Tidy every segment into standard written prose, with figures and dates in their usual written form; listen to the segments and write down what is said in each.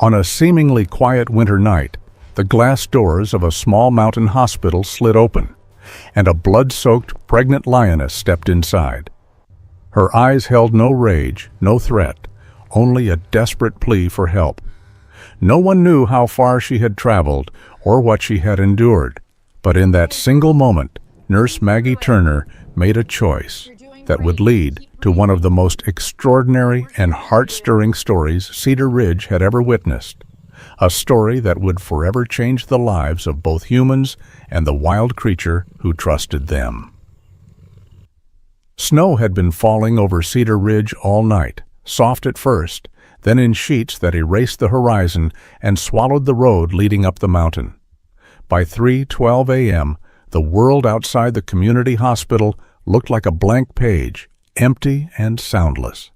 On a seemingly quiet winter night, the glass doors of a small mountain hospital slid open, and a blood-soaked pregnant lioness stepped inside. Her eyes held no rage, no threat, only a desperate plea for help. No one knew how far she had traveled or what she had endured, but in that single moment, Nurse Maggie Turner made a choice that would lead to one of the most extraordinary and heart-stirring stories Cedar Ridge had ever witnessed. A story that would forever change the lives of both humans and the wild creature who trusted them. Snow had been falling over Cedar Ridge all night, soft at first, then in sheets that erased the horizon and swallowed the road leading up the mountain. By 3:12 a.m., the world outside the community hospital looked like a blank page, empty and soundless.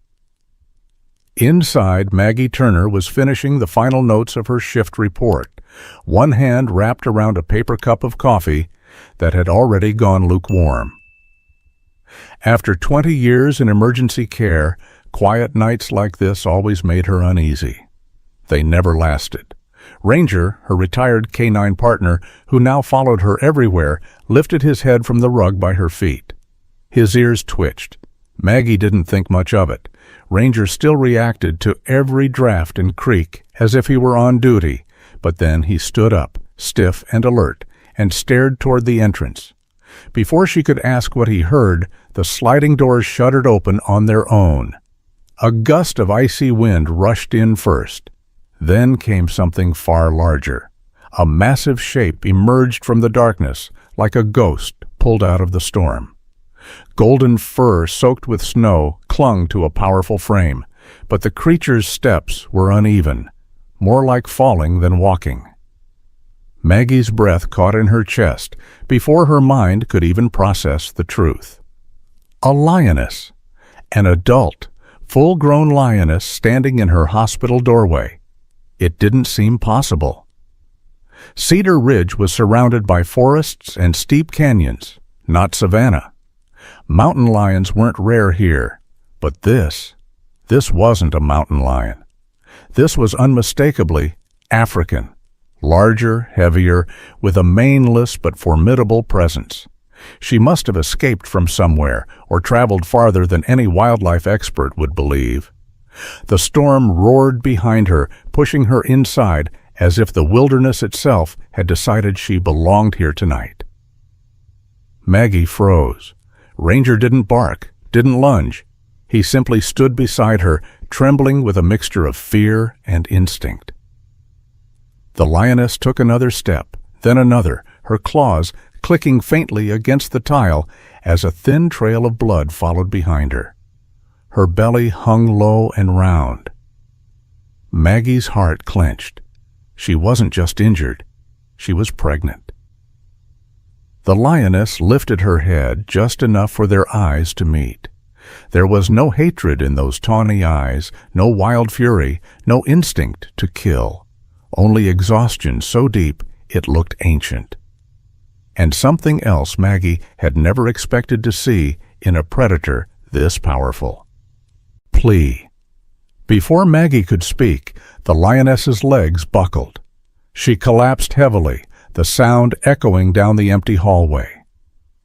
Inside, Maggie Turner was finishing the final notes of her shift report, one hand wrapped around a paper cup of coffee that had already gone lukewarm. After 20 years in emergency care, quiet nights like this always made her uneasy. They never lasted. Ranger, her retired canine partner, who now followed her everywhere, lifted his head from the rug by her feet. His ears twitched. Maggie didn't think much of it. Ranger still reacted to every draft and creak as if he were on duty, but then he stood up, stiff and alert, and stared toward the entrance. Before she could ask what he heard, the sliding doors shuddered open on their own. A gust of icy wind rushed in first. Then came something far larger. A massive shape emerged from the darkness, like a ghost pulled out of the storm. Golden fur soaked with snow clung to a powerful frame, but the creature's steps were uneven, more like falling than walking. Maggie's breath caught in her chest before her mind could even process the truth. A lioness, an adult, full-grown lioness standing in her hospital doorway. It didn't seem possible. Cedar Ridge was surrounded by forests and steep canyons, not savanna. Mountain lions weren't rare here, but this wasn't a mountain lion. This was unmistakably African, larger, heavier, with a maneless but formidable presence. She must have escaped from somewhere or traveled farther than any wildlife expert would believe. The storm roared behind her, pushing her inside as if the wilderness itself had decided she belonged here tonight. Maggie froze. Ranger didn't bark, didn't lunge. He simply stood beside her, trembling with a mixture of fear and instinct. The lioness took another step, then another, her claws clicking faintly against the tile as a thin trail of blood followed behind her. Her belly hung low and round. Maggie's heart clenched. She wasn't just injured, she was pregnant. The lioness lifted her head just enough for their eyes to meet. There was no hatred in those tawny eyes, no wild fury, no instinct to kill, only exhaustion so deep it looked ancient. And something else Maggie had never expected to see in a predator this powerful. Plea. Before Maggie could speak, the lioness's legs buckled. She collapsed heavily, the sound echoing down the empty hallway.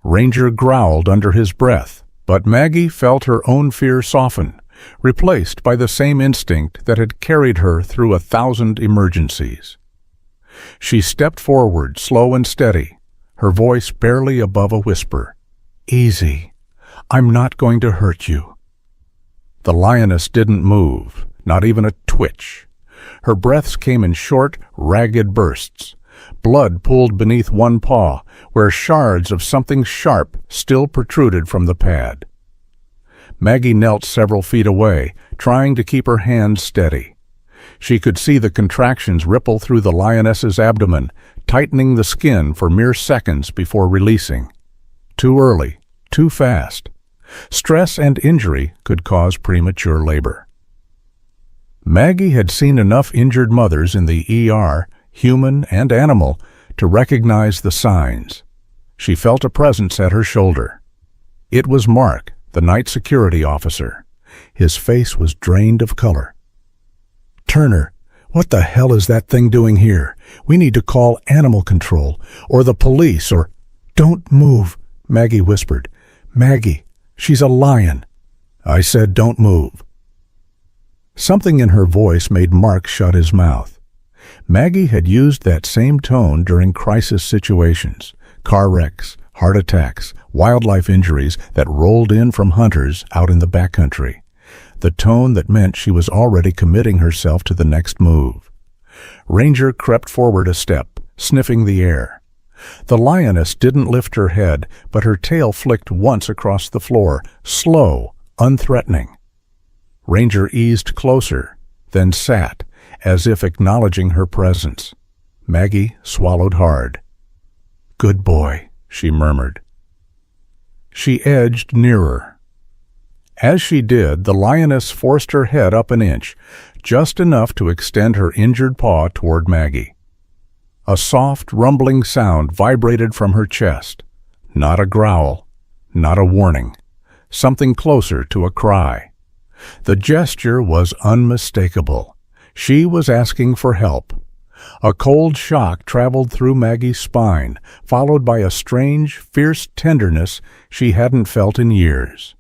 Ranger growled under his breath, but Maggie felt her own fear soften, replaced by the same instinct that had carried her through 1,000 emergencies. She stepped forward, slow and steady, her voice barely above a whisper. "Easy. I'm not going to hurt you." The lioness didn't move, not even a twitch. Her breaths came in short, ragged bursts. Blood pooled beneath one paw, where shards of something sharp still protruded from the pad. Maggie knelt several feet away, trying to keep her hands steady. She could see the contractions ripple through the lioness's abdomen, tightening the skin for mere seconds before releasing. Too early, too fast. Stress and injury could cause premature labor. Maggie had seen enough injured mothers in the ER, human and animal, to recognize the signs. She felt a presence at her shoulder. It was Mark, the night security officer. His face was drained of color. "Turner, What the hell is that thing doing here? We need to call animal control, or the police, or—" "Don't move," Maggie whispered. "Maggie, she's a lion." "I said don't move." Something in her voice made Mark shut his mouth. Maggie had used that same tone during crisis situations, car wrecks, heart attacks, wildlife injuries that rolled in from hunters out in the backcountry. The tone that meant she was already committing herself to the next move. Ranger crept forward a step, sniffing the air. The lioness didn't lift her head, but her tail flicked once across the floor, slow, unthreatening. Ranger eased closer, then sat, as if acknowledging her presence. Maggie swallowed hard. "Good boy," she murmured. She edged nearer. As she did, the lioness forced her head up an inch, just enough to extend her injured paw toward Maggie. A soft, rumbling sound vibrated from her chest. Not a growl, not a warning. Something closer to a cry. The gesture was unmistakable. She was asking for help. A cold shock traveled through Maggie's spine, followed by a strange, fierce tenderness she hadn't felt in years.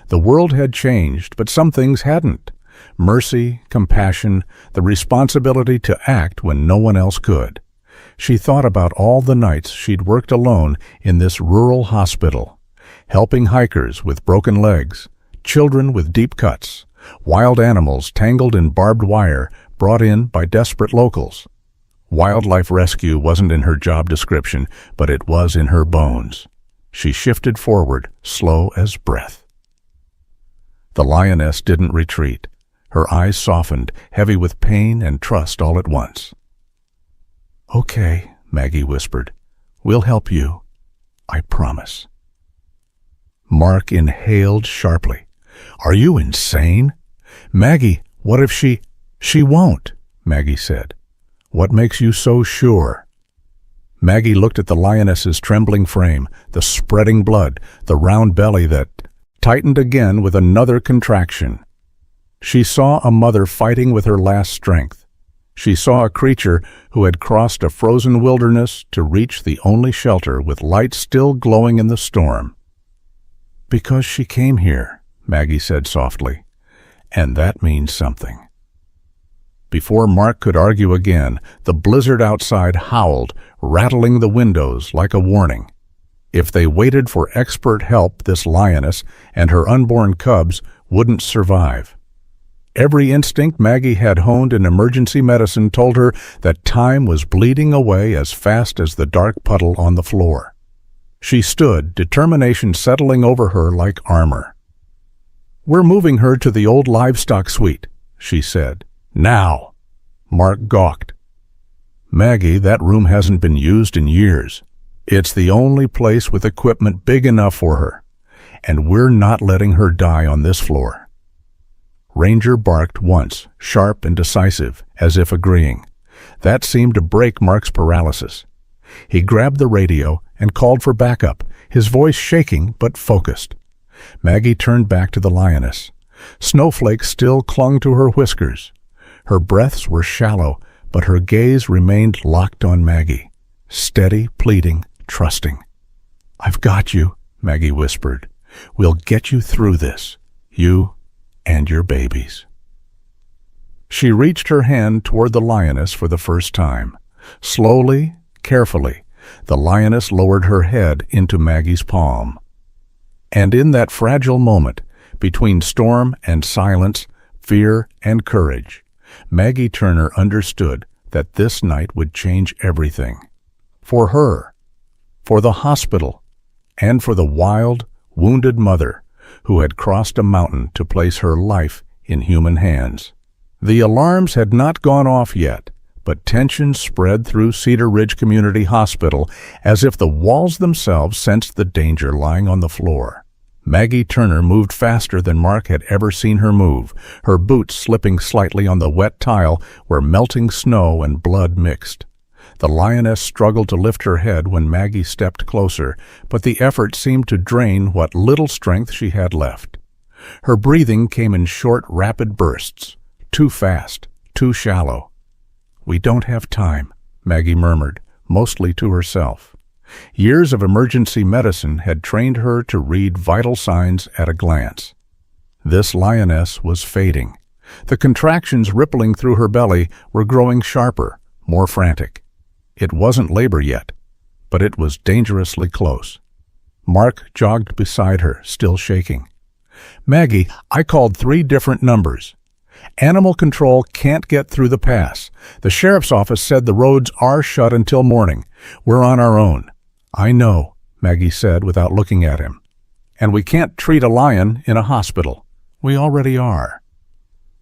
The world had changed, but some things hadn't. Mercy, compassion, the responsibility to act when no one else could. She thought about all the nights she'd worked alone in this rural hospital, helping hikers with broken legs, children with deep cuts, wild animals tangled in barbed wire brought in by desperate locals. Wildlife rescue wasn't in her job description, but it was in her bones. She shifted forward, slow as breath. The lioness didn't retreat. Her eyes softened, heavy with pain and trust all at once. "Okay," Maggie whispered. "We'll help you. I promise." Mark inhaled sharply. "Are you insane? Maggie, what if she—" "She won't," Maggie said. "What makes you so sure?" Maggie looked at the lioness's trembling frame, the spreading blood, the round belly that tightened again with another contraction. She saw a mother fighting with her last strength. She saw a creature who had crossed a frozen wilderness to reach the only shelter with light still glowing in the storm. "Because she came here," Maggie said softly, "and that means something." Before Mark could argue again, the blizzard outside howled, rattling the windows like a warning. If they waited for expert help, this lioness and her unborn cubs wouldn't survive. Every instinct Maggie had honed in emergency medicine told her that time was bleeding away as fast as the dark puddle on the floor. She stood, determination settling over her like armor. "We're moving her to the old livestock suite," she said. "Now!" Mark gawked. "Maggie, that room hasn't been used in years. It's the only place with equipment big enough for her, and we're not letting her die on this floor." Ranger barked once, sharp and decisive, as if agreeing. That seemed to break Mark's paralysis. He grabbed the radio and called for backup, his voice shaking but focused. Maggie turned back to the lioness. Snowflakes still clung to her whiskers. Her breaths were shallow, but her gaze remained locked on Maggie. Steady, pleading, trusting. "I've got you," Maggie whispered. "We'll get you through this. You and your babies." She reached her hand toward the lioness for the first time. Slowly, carefully, the lioness lowered her head into Maggie's palm. And in that fragile moment, between storm and silence, fear and courage, Maggie Turner understood that this night would change everything. For her, for the hospital, and for the wild, wounded mother who had crossed a mountain to place her life in human hands. The alarms had not gone off yet, but tension spread through Cedar Ridge Community Hospital as if the walls themselves sensed the danger lying on the floor. Maggie Turner moved faster than Mark had ever seen her move, her boots slipping slightly on the wet tile where melting snow and blood mixed. The lioness struggled to lift her head when Maggie stepped closer, but the effort seemed to drain what little strength she had left. Her breathing came in short, rapid bursts, too fast, too shallow. "We don't have time," Maggie murmured, mostly to herself. Years of emergency medicine had trained her to read vital signs at a glance. This lioness was fading. The contractions rippling through her belly were growing sharper, more frantic. It wasn't labor yet, but it was dangerously close. Mark jogged beside her, still shaking. "Maggie, I called 3 different numbers. Animal control can't get through the pass. The sheriff's office said the roads are shut until morning. We're on our own." "I know," Maggie said without looking at him. "And we can't treat a lion in a hospital. We already are."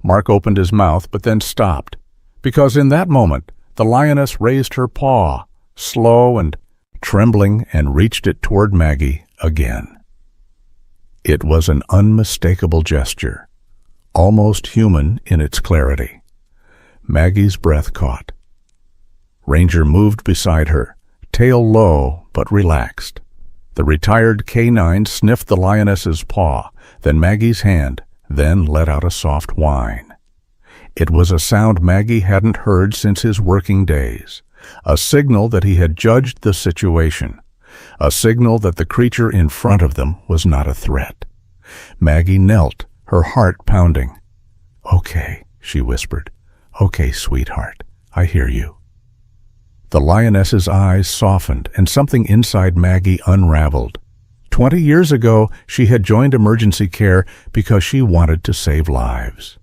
Mark opened his mouth but then stopped, because in that moment the lioness raised her paw, slow and trembling, and reached it toward Maggie again. It was an unmistakable gesture, almost human in its clarity. Maggie's breath caught. Ranger moved beside her, tail low but relaxed. The retired canine sniffed the lioness's paw, then Maggie's hand, then let out a soft whine. It was a sound Maggie hadn't heard since his working days, a signal that he had judged the situation, a signal that the creature in front of them was not a threat. Maggie knelt, her heart pounding. "Okay," she whispered. "Okay, sweetheart, I hear you." The lioness's eyes softened, and something inside Maggie unraveled. 20 years ago, she had joined emergency care because she wanted to save lives.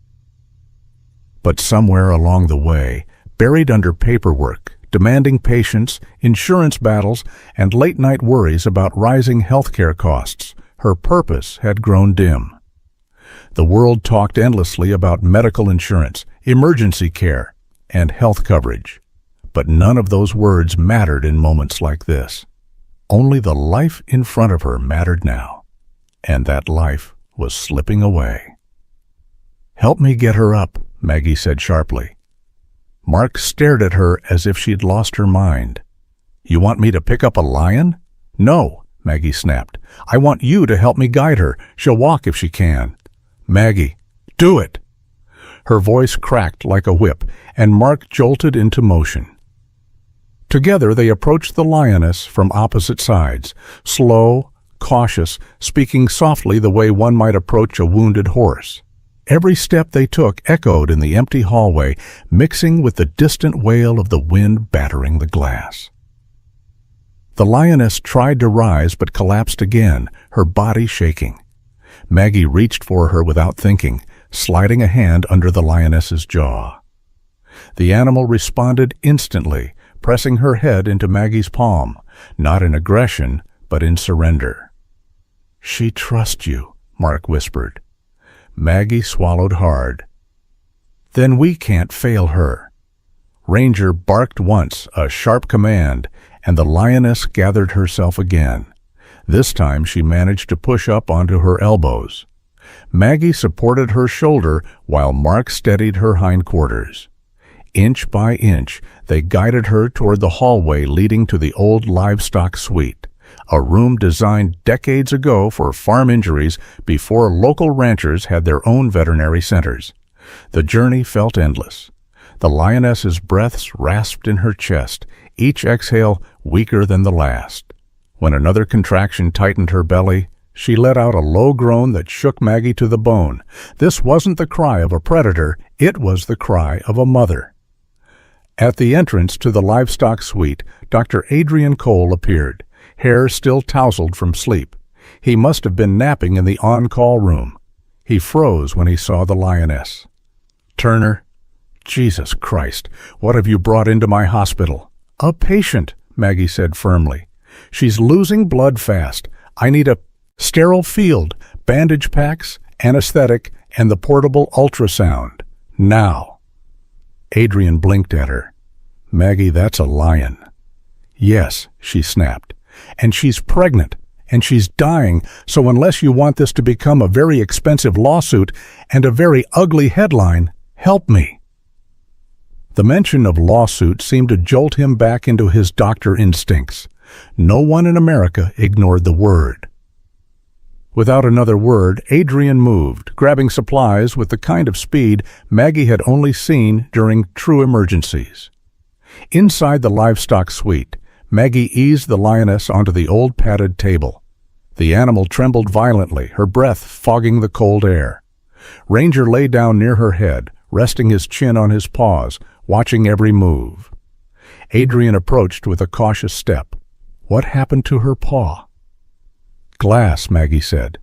But somewhere along the way, buried under paperwork, demanding patience, insurance battles, and late-night worries about rising healthcare costs, her purpose had grown dim. The world talked endlessly about medical insurance, emergency care, and health coverage. But none of those words mattered in moments like this. Only the life in front of her mattered now, and that life was slipping away. "Help me get her up," Maggie said sharply. Mark stared at her as if she'd lost her mind. "You want me to pick up a lion?" "No," Maggie snapped. "I want you to help me guide her. She'll walk if she can." "Maggie, do it!" Her voice cracked like a whip, and Mark jolted into motion. Together they approached the lioness from opposite sides, slow, cautious, speaking softly the way one might approach a wounded horse. Every step they took echoed in the empty hallway, mixing with the distant wail of the wind battering the glass. The lioness tried to rise but collapsed again, her body shaking. Maggie reached for her without thinking, sliding a hand under the lioness's jaw. The animal responded instantly, pressing her head into Maggie's palm, not in aggression, but in surrender. "She trusts you," Mark whispered. Maggie swallowed hard. "Then we can't fail her." Ranger barked once, a sharp command, and the lioness gathered herself again. This time she managed to push up onto her elbows. Maggie supported her shoulder while Mark steadied her hindquarters. Inch by inch, they guided her toward the hallway leading to the old livestock suite, a room designed decades ago for farm injuries before local ranchers had their own veterinary centers. The journey felt endless. The lioness's breaths rasped in her chest, each exhale weaker than the last. When another contraction tightened her belly, she let out a low groan that shook Maggie to the bone. This wasn't the cry of a predator, it was the cry of a mother. At the entrance to the livestock suite, Dr. Adrian Cole appeared, hair still tousled from sleep. He must have been napping in the on-call room. He froze when he saw the lioness. "Turner, Jesus Christ, what have you brought into my hospital?" "A patient," Maggie said firmly. "She's losing blood fast. I need a sterile field, bandage packs, anesthetic, and the portable ultrasound. Now." Adrian blinked at her. "Maggie, that's a lion." "Yes," she snapped. "And she's pregnant, and she's dying, so unless you want this to become a very expensive lawsuit and a very ugly headline, help me." The mention of lawsuit seemed to jolt him back into his doctor instincts. No one in America ignored the word. Without another word, Adrian moved, grabbing supplies with the kind of speed Maggie had only seen during true emergencies. Inside the livestock suite, Maggie eased the lioness onto the old padded table. The animal trembled violently, her breath fogging the cold air. Ranger lay down near her head, resting his chin on his paws, watching every move. Adrian approached with a cautious step. What happened to her paw? Glass, Maggie said.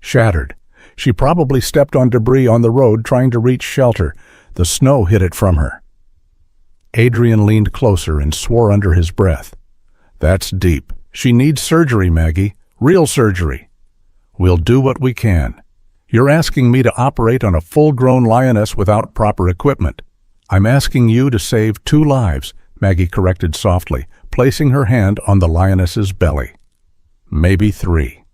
Shattered. She probably stepped on debris on the road trying to reach shelter. The snow hid it from her. Adrian leaned closer and swore under his breath. That's deep. She needs surgery, Maggie. Real surgery. We'll do what we can. You're asking me to operate on a full-grown lioness without proper equipment. I'm asking you to save 2 lives, Maggie corrected softly, placing her hand on the lioness's belly. Maybe 3.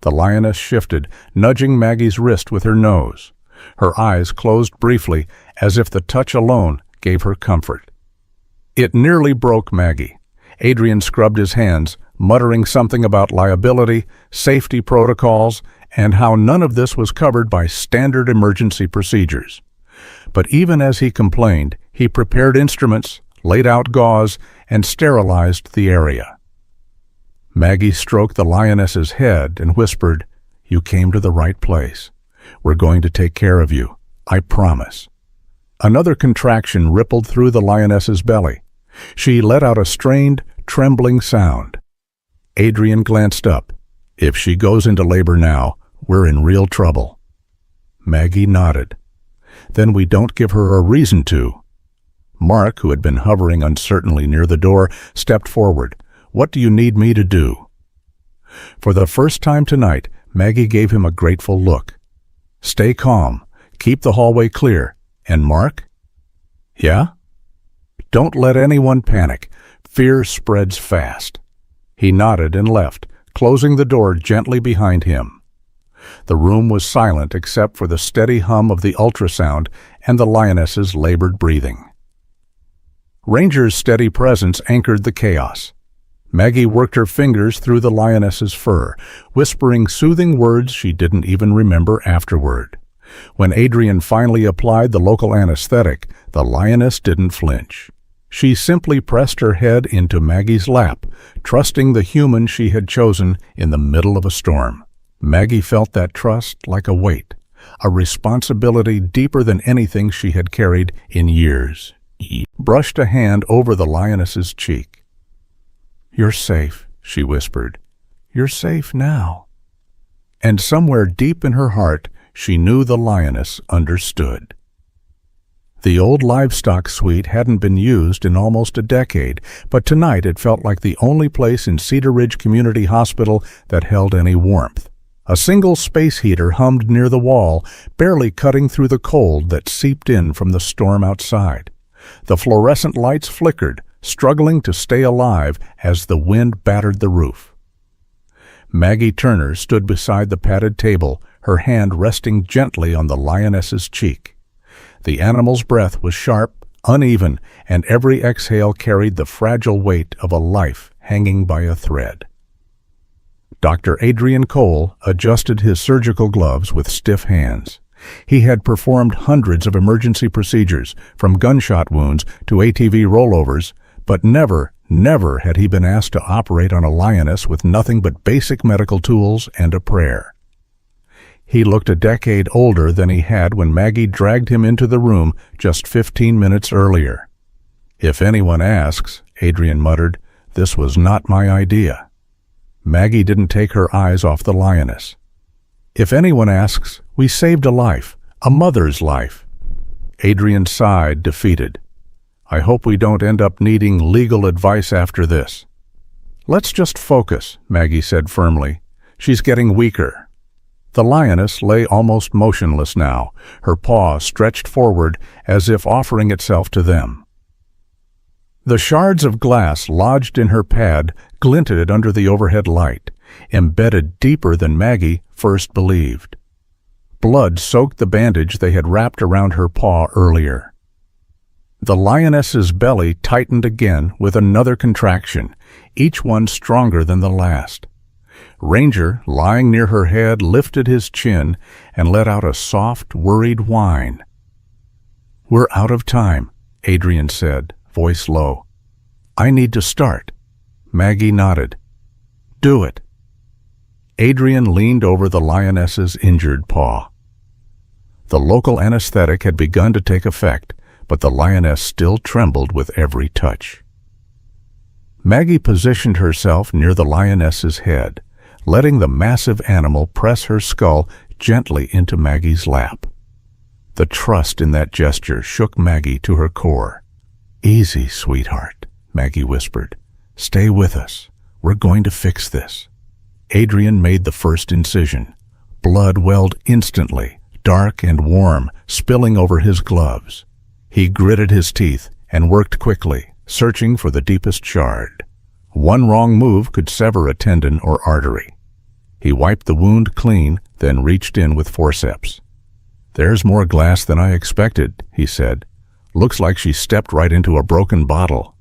The lioness shifted, nudging Maggie's wrist with her nose. Her eyes closed briefly, as if the touch alone gave her comfort. It nearly broke Maggie. Adrian scrubbed his hands, muttering something about liability, safety protocols, and how none of this was covered by standard emergency procedures. But even as he complained, he prepared instruments, laid out gauze, and sterilized the area. Maggie stroked the lioness's head and whispered, "You came to the right place. We're going to take care of you. I promise." Another contraction rippled through the lioness's belly. She let out a strained, trembling sound. Adrian glanced up. If she goes into labor now, we're in real trouble. Maggie nodded. Then we don't give her a reason to. Mark, who had been hovering uncertainly near the door, stepped forward. What do you need me to do? For the first time tonight, Maggie gave him a grateful look. Stay calm. Keep the hallway clear. And Mark? Yeah? Don't let anyone panic. Fear spreads fast. He nodded and left, closing the door gently behind him. The room was silent except for the steady hum of the ultrasound and the lioness's labored breathing. Ranger's steady presence anchored the chaos. Maggie worked her fingers through the lioness's fur, whispering soothing words she didn't even remember afterward. When Adrian finally applied the local anesthetic, the lioness didn't flinch. She simply pressed her head into Maggie's lap, trusting the human she had chosen in the middle of a storm. Maggie felt that trust like a weight, a responsibility deeper than anything she had carried in years. He brushed a hand over the lioness's cheek. "You're safe," she whispered. "You're safe now." And somewhere deep in her heart, she knew the lioness understood. The old livestock suite hadn't been used in almost a decade, but tonight it felt like the only place in Cedar Ridge Community Hospital that held any warmth. A single space heater hummed near the wall, barely cutting through the cold that seeped in from the storm outside. The fluorescent lights flickered, struggling to stay alive as the wind battered the roof. Maggie Turner stood beside the padded table, her hand resting gently on the lioness's cheek. The animal's breath was sharp, uneven, and every exhale carried the fragile weight of a life hanging by a thread. Dr. Adrian Cole adjusted his surgical gloves with stiff hands. He had performed hundreds of emergency procedures, from gunshot wounds to ATV rollovers, but never had he been asked to operate on a lioness with nothing but basic medical tools and a prayer. He looked a decade older than he had when Maggie dragged him into the room just 15 minutes earlier. "If anyone asks," Adrian muttered, "this was not my idea." Maggie didn't take her eyes off the lioness. "If anyone asks, we saved a life, a mother's life." Adrian sighed, defeated. "I hope we don't end up needing legal advice after this." "Let's just focus," Maggie said firmly. "She's getting weaker." The lioness lay almost motionless now, her paw stretched forward as if offering itself to them. The shards of glass lodged in her pad glinted under the overhead light, embedded deeper than Maggie first believed. Blood soaked the bandage they had wrapped around her paw earlier. The lioness's belly tightened again with another contraction, each one stronger than the last. Ranger, lying near her head, lifted his chin and let out a soft, worried whine. "We're out of time," Adrian said, voice low. "I need to start." Maggie nodded. "Do it." Adrian leaned over the lioness's injured paw. The local anesthetic had begun to take effect, but the lioness still trembled with every touch. Maggie positioned herself near the lioness's head, letting the massive animal press her skull gently into Maggie's lap. The trust in that gesture shook Maggie to her core. "Easy, sweetheart," Maggie whispered. "Stay with us. We're going to fix this." Adrian made the first incision. Blood welled instantly, dark and warm, spilling over his gloves. He gritted his teeth and worked quickly, searching for the deepest shard. One wrong move could sever a tendon or artery. He wiped the wound clean, then reached in with forceps. "There's more glass than I expected," he said. "Looks like she stepped right into a broken bottle."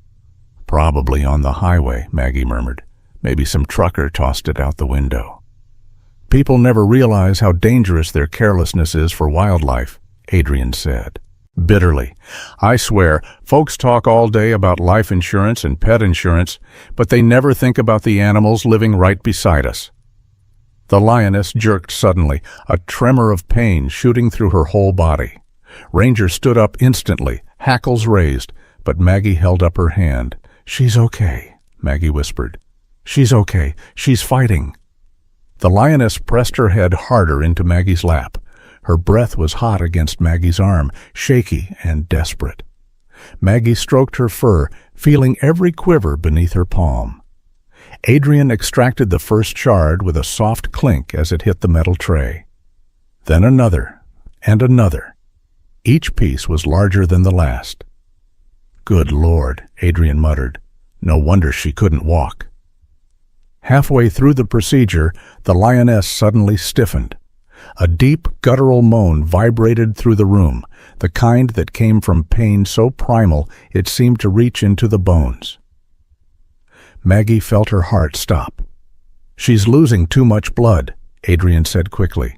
"Probably on the highway," Maggie murmured. "Maybe some trucker tossed it out the window." "People never realize how dangerous their carelessness is for wildlife," Adrian said bitterly. "I swear, folks talk all day about life insurance and pet insurance, but they never think about the animals living right beside us." The lioness jerked suddenly, a tremor of pain shooting through her whole body. Ranger stood up instantly, hackles raised, but Maggie held up her hand. "She's okay," Maggie whispered. "She's okay. She's fighting." The lioness pressed her head harder into Maggie's lap. Her breath was hot against Maggie's arm, shaky and desperate. Maggie stroked her fur, feeling every quiver beneath her palm. Adrian extracted the first shard with a soft clink as it hit the metal tray. Then another, and another. Each piece was larger than the last. "Good Lord," Adrian muttered. "No wonder she couldn't walk." Halfway through the procedure, the lioness suddenly stiffened. A deep, guttural moan vibrated through the room, the kind that came from pain so primal it seemed to reach into the bones. Maggie felt her heart stop. "She's losing too much blood," Adrian said quickly.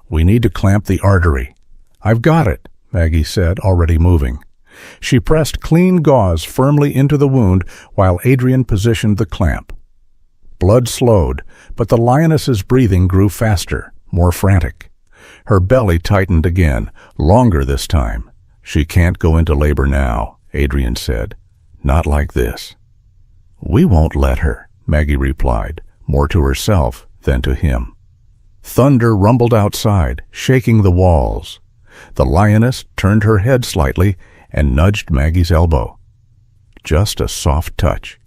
"We need to clamp the artery." "I've got it," Maggie said, already moving. She pressed clean gauze firmly into the wound while Adrian positioned the clamp. Blood slowed, but the lioness's breathing grew faster, more frantic. Her belly tightened again, longer this time. "She can't go into labor now," Adrian said. "Not like this." "We won't let her," Maggie replied, more to herself than to him. Thunder rumbled outside, shaking the walls. The lioness turned her head slightly and nudged Maggie's elbow. Just a soft touch,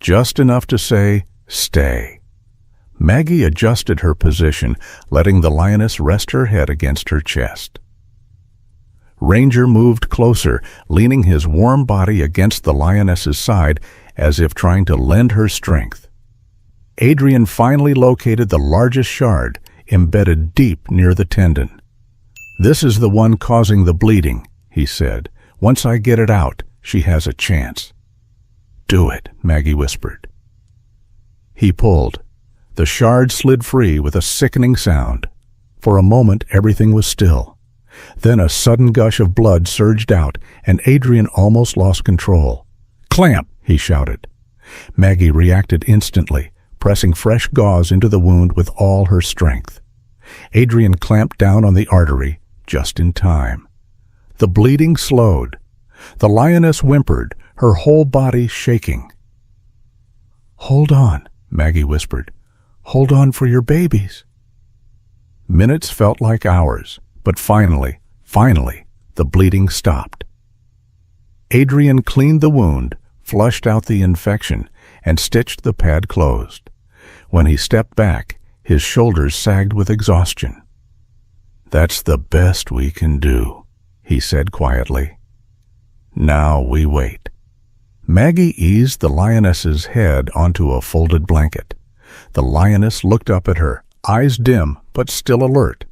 just enough to say, "Stay." Maggie adjusted her position, letting the lioness rest her head against her chest. Ranger moved closer, leaning his warm body against the lioness's side as if trying to lend her strength. Adrian finally located the largest shard, embedded deep near the tendon. "This is the one causing the bleeding," he said. "Once I get it out, she has a chance." "Do it," Maggie whispered. He pulled. The shard slid free with a sickening sound. For a moment, everything was still. Then a sudden gush of blood surged out, and Adrian almost lost control. "Clamp!" he shouted. Maggie reacted instantly, pressing fresh gauze into the wound with all her strength. Adrian clamped down on the artery, just in time. The bleeding slowed. The lioness whimpered, her whole body shaking. "Hold on," Maggie whispered. "Hold on for your babies." Minutes felt like hours, but finally, the bleeding stopped. Adrian cleaned the wound, flushed out the infection, and stitched the pad closed. When he stepped back, his shoulders sagged with exhaustion. "That's the best we can do," he said quietly. "Now we wait." Maggie eased the lioness's head onto a folded blanket. The lioness looked up at her, eyes dim but still alert.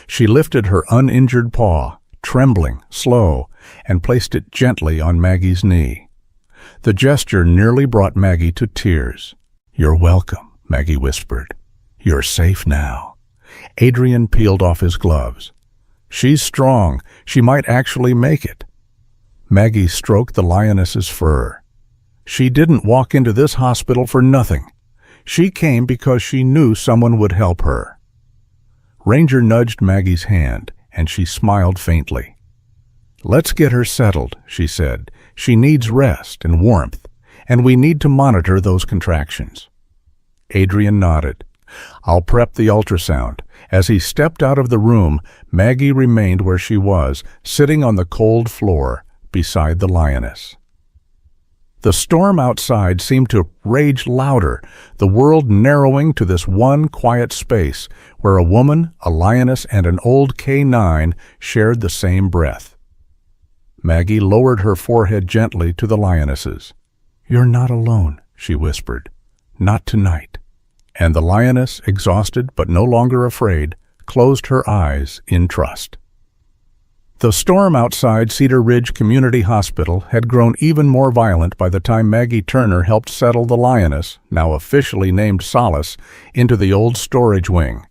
She lifted her uninjured paw, trembling, slow, and placed it gently on Maggie's knee. The gesture nearly brought Maggie to tears. "You're welcome," Maggie whispered. "You're safe now." Adrian peeled off his gloves. "She's strong. She might actually make it." Maggie stroked the lioness's fur. She didn't walk into this hospital for nothing. She came because she knew someone would help her. Ranger nudged Maggie's hand, and she smiled faintly. "Let's get her settled," she said. "She needs rest and warmth, and we need to monitor those contractions." Adrian nodded. "I'll prep the ultrasound." As he stepped out of the room, Maggie remained where she was, sitting on the cold floor beside the lioness. The storm outside seemed to rage louder, the world narrowing to this one quiet space where a woman, a lioness, and an old K9 shared the same breath. Maggie lowered her forehead gently to the lioness's. "You're not alone," she whispered. "Not tonight." And the lioness, exhausted but no longer afraid, closed her eyes in trust. The storm outside Cedar Ridge Community Hospital had grown even more violent by the time Maggie Turner helped settle the lioness, now officially named Solace, into the old storage wing.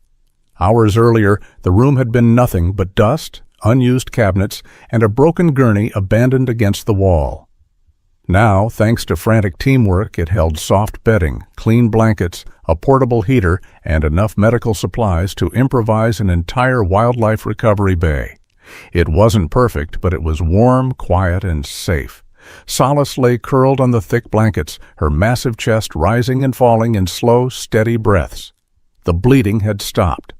Hours earlier, the room had been nothing but dust, unused cabinets, and a broken gurney abandoned against the wall. Now, thanks to frantic teamwork, it held soft bedding, clean blankets, a portable heater, and enough medical supplies to improvise an entire wildlife recovery bay. It wasn't perfect, but it was warm, quiet, and safe. Solace lay curled on the thick blankets, her massive chest rising and falling in slow, steady breaths. The bleeding had stopped.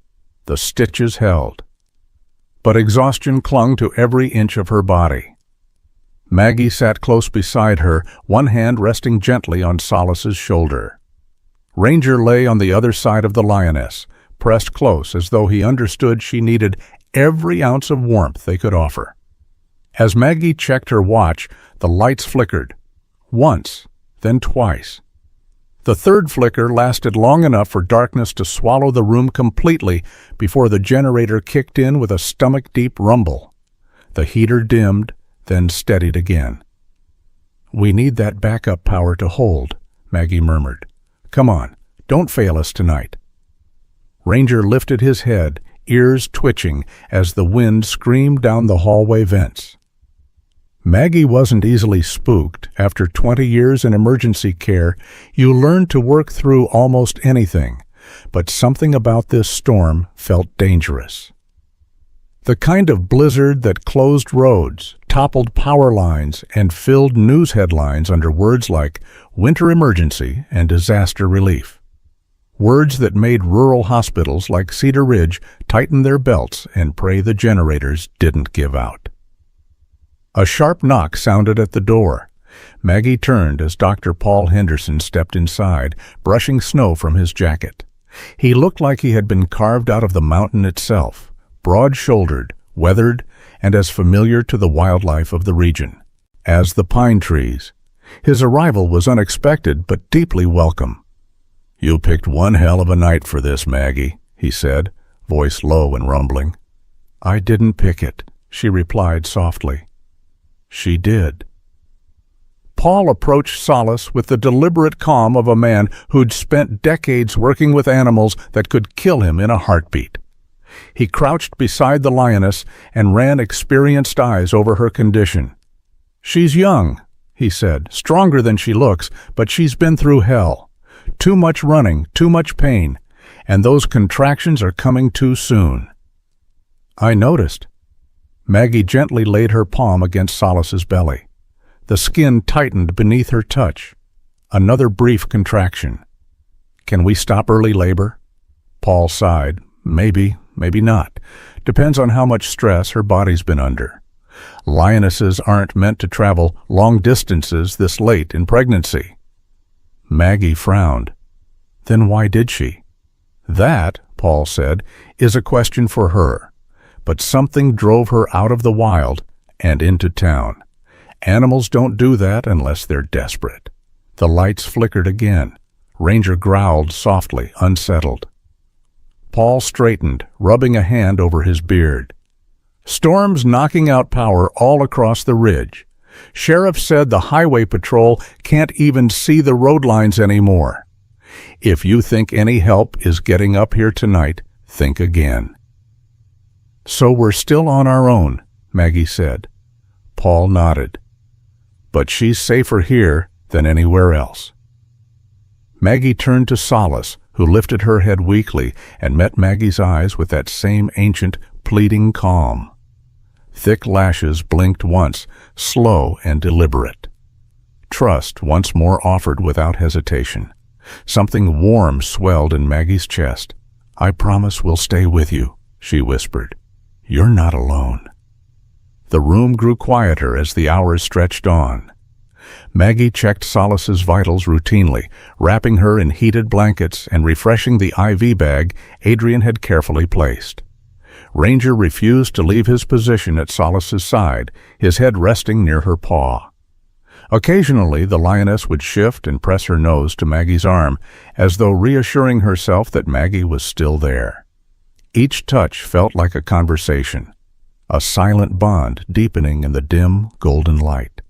The stitches held. But exhaustion clung to every inch of her body. Maggie sat close beside her, one hand resting gently on Solace's shoulder. Ranger lay on the other side of the lioness, pressed close as though he understood she needed every ounce of warmth they could offer. As Maggie checked her watch, the lights flickered. Once, then twice. The third flicker lasted long enough for darkness to swallow the room completely before the generator kicked in with a stomach-deep rumble. The heater dimmed, then steadied again. "We need that backup power to hold," Maggie murmured. "Come on, don't fail us tonight." Ranger lifted his head, ears twitching as the wind screamed down the hallway vents. Maggie wasn't easily spooked. After 20 years in emergency care, you learn to work through almost anything, but something about this storm felt dangerous. The kind of blizzard that closed roads, toppled power lines, and filled news headlines under words like winter emergency and disaster relief. Words that made rural hospitals like Cedar Ridge tighten their belts and pray the generators didn't give out. A sharp knock sounded at the door. Maggie turned as Dr. Paul Henderson stepped inside, brushing snow from his jacket. He looked like he had been carved out of the mountain itself, broad-shouldered, weathered, and as familiar to the wildlife of the region as the pine trees. His arrival was unexpected but deeply welcome. "You picked one hell of a night for this, Maggie," he said, voice low and rumbling. "I didn't pick it," she replied softly. "She did." Paul approached Solace with the deliberate calm of a man who'd spent decades working with animals that could kill him in a heartbeat. He crouched beside the lioness and ran experienced eyes over her condition. "She's young," he said, "stronger than she looks, but she's been through hell. Too much running, too much pain, and those contractions are coming too soon." "I noticed." Maggie gently laid her palm against Solace's belly. The skin tightened beneath her touch. Another brief contraction. "Can we stop early labor?" Paul sighed. "Maybe, maybe not. Depends on how much stress her body's been under. Lionesses aren't meant to travel long distances this late in pregnancy." Maggie frowned. "Then why did she?" "That," Paul said, "is a question for her. But something drove her out of the wild and into town. Animals don't do that unless they're desperate." The lights flickered again. Ranger growled softly, unsettled. Paul straightened, rubbing a hand over his beard. "Storms knocking out power all across the ridge. Sheriff said the highway patrol can't even see the road lines anymore. If you think any help is getting up here tonight, think again." "So we're still on our own," Maggie said. Paul nodded. but she's safer here than anywhere else." Maggie turned to Solace, who lifted her head weakly and met Maggie's eyes with that same ancient, pleading calm. Thick lashes blinked once, slow and deliberate. Trust once more offered without hesitation. Something warm swelled in Maggie's chest. "I promise we'll stay with you," she whispered. "You're not alone." The room grew quieter as the hours stretched on. Maggie checked Solace's vitals routinely, wrapping her in heated blankets and refreshing the IV bag Adrian had carefully placed. Ranger refused to leave his position at Solace's side, his head resting near her paw. Occasionally, the Lioness would shift and press her nose to Maggie's arm, as though reassuring herself that Maggie was still there. Each touch felt like a conversation, a silent bond deepening in the dim, golden light.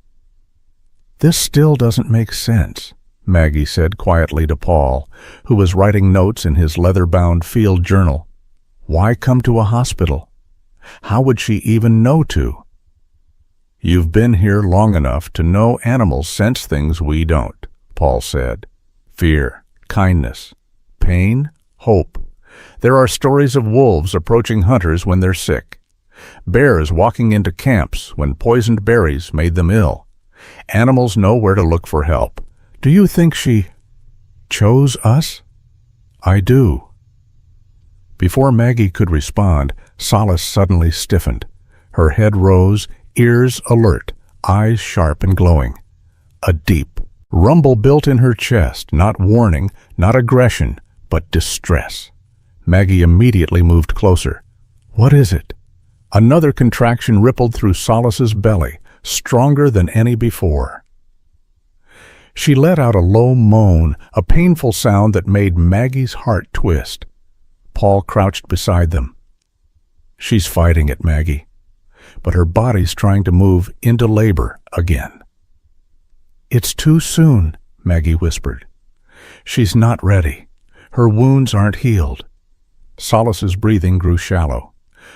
"This still doesn't make sense," Maggie said quietly to Paul, who was writing notes in his leather-bound field journal. "Why come to a hospital? How would she even know to?" "You've been here long enough to know animals sense things we don't," Paul said. "Fear, kindness, pain, hope. There are stories of wolves approaching hunters when they're sick. Bears walking into camps when poisoned berries made them ill. Animals know where to look for help. Do you think she chose us?" "I do." Before Maggie could respond, Solace suddenly stiffened. Her head rose, ears alert, eyes sharp and glowing. A deep rumble built in her chest, not warning, not aggression, but distress. Maggie immediately moved closer. "What is it?" Another contraction rippled through Solace's belly, stronger than any before. She let out a low moan, a painful sound that made Maggie's heart twist. Paul crouched beside them. "She's fighting it, Maggie, but her body's trying to move into labor again." "It's too soon," Maggie whispered. "She's not ready. Her wounds aren't healed." Solace's breathing grew shallow.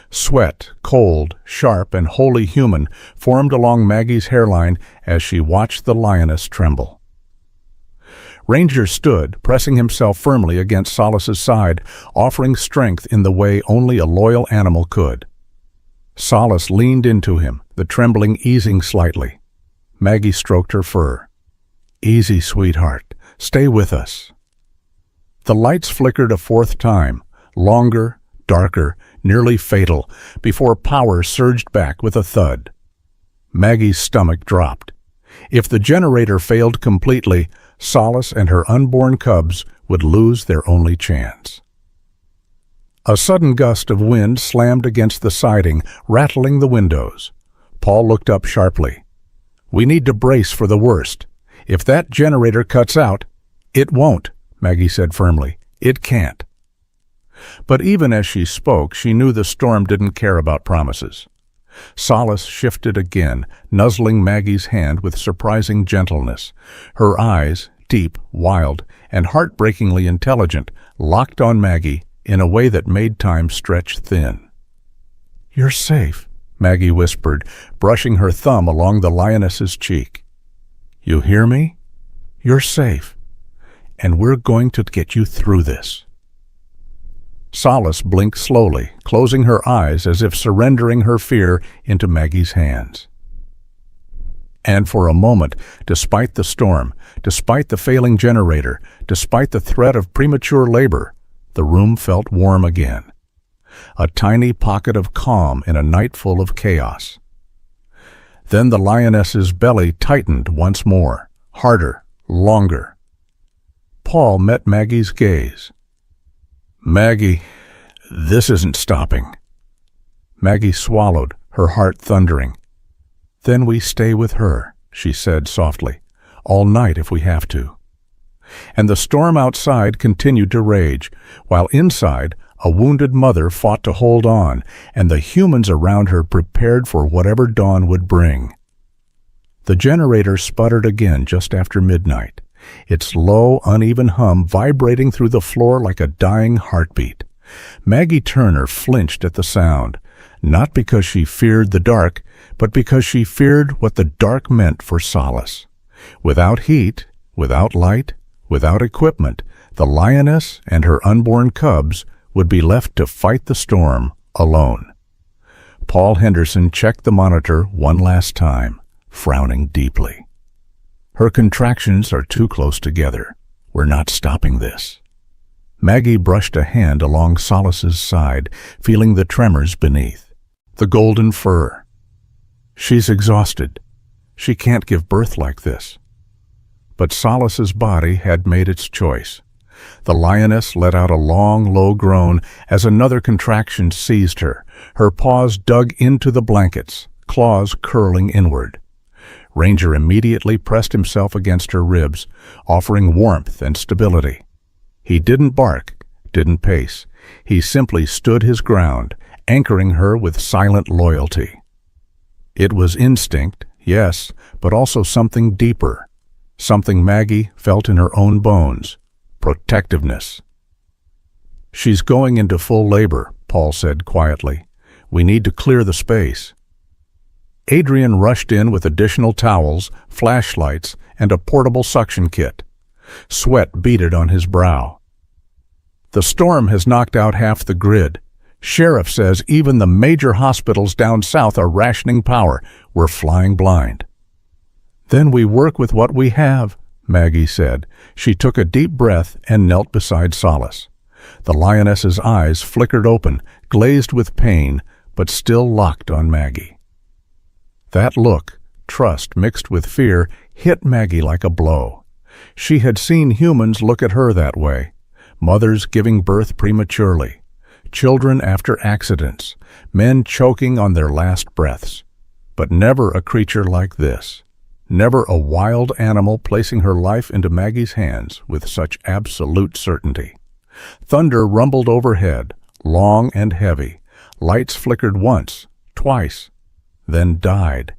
Sweat, cold, sharp, and wholly human, formed along Maggie's hairline as she watched the Lioness tremble. Ranger stood, pressing himself firmly against Solace's side, offering strength in the way only a loyal animal could. Solace leaned into him, the trembling easing slightly. Maggie stroked her fur. "Easy, sweetheart. Stay with us." The lights flickered a fourth time, longer, darker, nearly fatal, before power surged back with a thud. Maggie's stomach dropped. If the generator failed completely, Solace and her unborn cubs would lose their only chance. A sudden gust of wind slammed against the siding, rattling the windows. Paul looked up sharply. "We need to brace for the worst. If that generator cuts out—" "It won't," Maggie said firmly. "It can't." But even as she spoke, she knew the storm didn't care about promises. Solace shifted again, nuzzling Maggie's hand with surprising gentleness. Her eyes, deep, wild, and heartbreakingly intelligent, locked on Maggie in a way that made time stretch thin. "You're safe," Maggie whispered, brushing her thumb along the Lioness's cheek. "You hear me? You're safe. And we're going to get you through this." Solace blinked slowly, closing her eyes as if surrendering her fear into Maggie's hands. And for a moment, despite the storm, despite the failing generator, despite the threat of premature labor, the room felt warm again. A tiny pocket of calm in a night full of chaos. Then the Lioness's belly tightened once more, harder, longer. Paul met Maggie's gaze. "Maggie, this isn't stopping." Maggie swallowed, her heart thundering. "Then we stay with her," she said softly, "all night if we have to." And the storm outside continued to rage, while inside, a wounded mother fought to hold on, and the humans around her prepared for whatever dawn would bring. The generator sputtered again just after midnight, its low, uneven hum vibrating through the floor like a dying heartbeat. Maggie Turner flinched at the sound. not because she feared the dark, but because she feared what the dark meant for Solace. Without heat, without light, without equipment, the lioness and her unborn cubs would be left to fight the storm alone. Paul Henderson checked the monitor one last time, frowning deeply. Her contractions are too close together. We're not stopping this. Maggie brushed a hand along Solace's side, feeling the tremors beneath. The golden fur. She's exhausted. She can't give birth like this. But Solace's body had made its choice. The lioness let out a long, low groan as another contraction seized her. Her paws dug into the blankets, claws curling inward. Ranger immediately pressed himself against her ribs, offering warmth and stability. He didn't bark, didn't pace. He simply stood his ground, anchoring her with silent loyalty. It was instinct, yes, but also something deeper, something Maggie felt in her own bones, protectiveness. She's going into full labor, Paul said quietly. We need to clear the space. Adrian rushed in with additional towels, flashlights, and a portable suction kit. Sweat beaded on his brow. The storm has knocked out half the grid. Sheriff says even the major hospitals down south are rationing power. We're flying blind. Then we work with what we have, Maggie said. She took a deep breath and knelt beside Solace. The lioness's eyes flickered open, glazed with pain, but still locked on Maggie. That look, trust mixed with fear, hit Maggie like a blow. She had seen humans look at her that way. Mothers giving birth prematurely, children after accidents, men choking on their last breaths. But never a creature like this. Never a wild animal placing her life into Maggie's hands with such absolute certainty. Thunder rumbled overhead, long and heavy. Lights flickered once, twice, then died.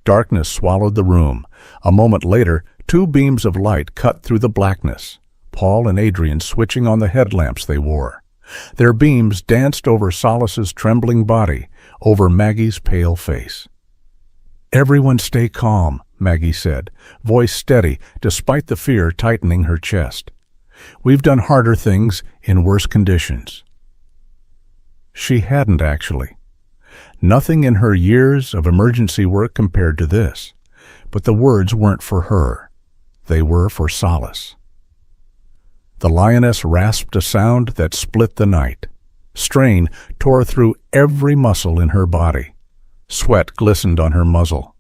Darkness swallowed the room. A moment later, two beams of light cut through the blackness, Paul and Adrian switching on the headlamps they wore. Their beams danced over Solace's trembling body, over Maggie's pale face. Everyone stay calm, Maggie said, voice steady despite the fear tightening her chest. We've done harder things in worse conditions. She hadn't actually. Nothing in her years of emergency work compared to this. But the words weren't for her. They were for Solace. The lioness rasped a sound that split the night. Strain tore through every muscle in her body. Sweat glistened on her muzzle.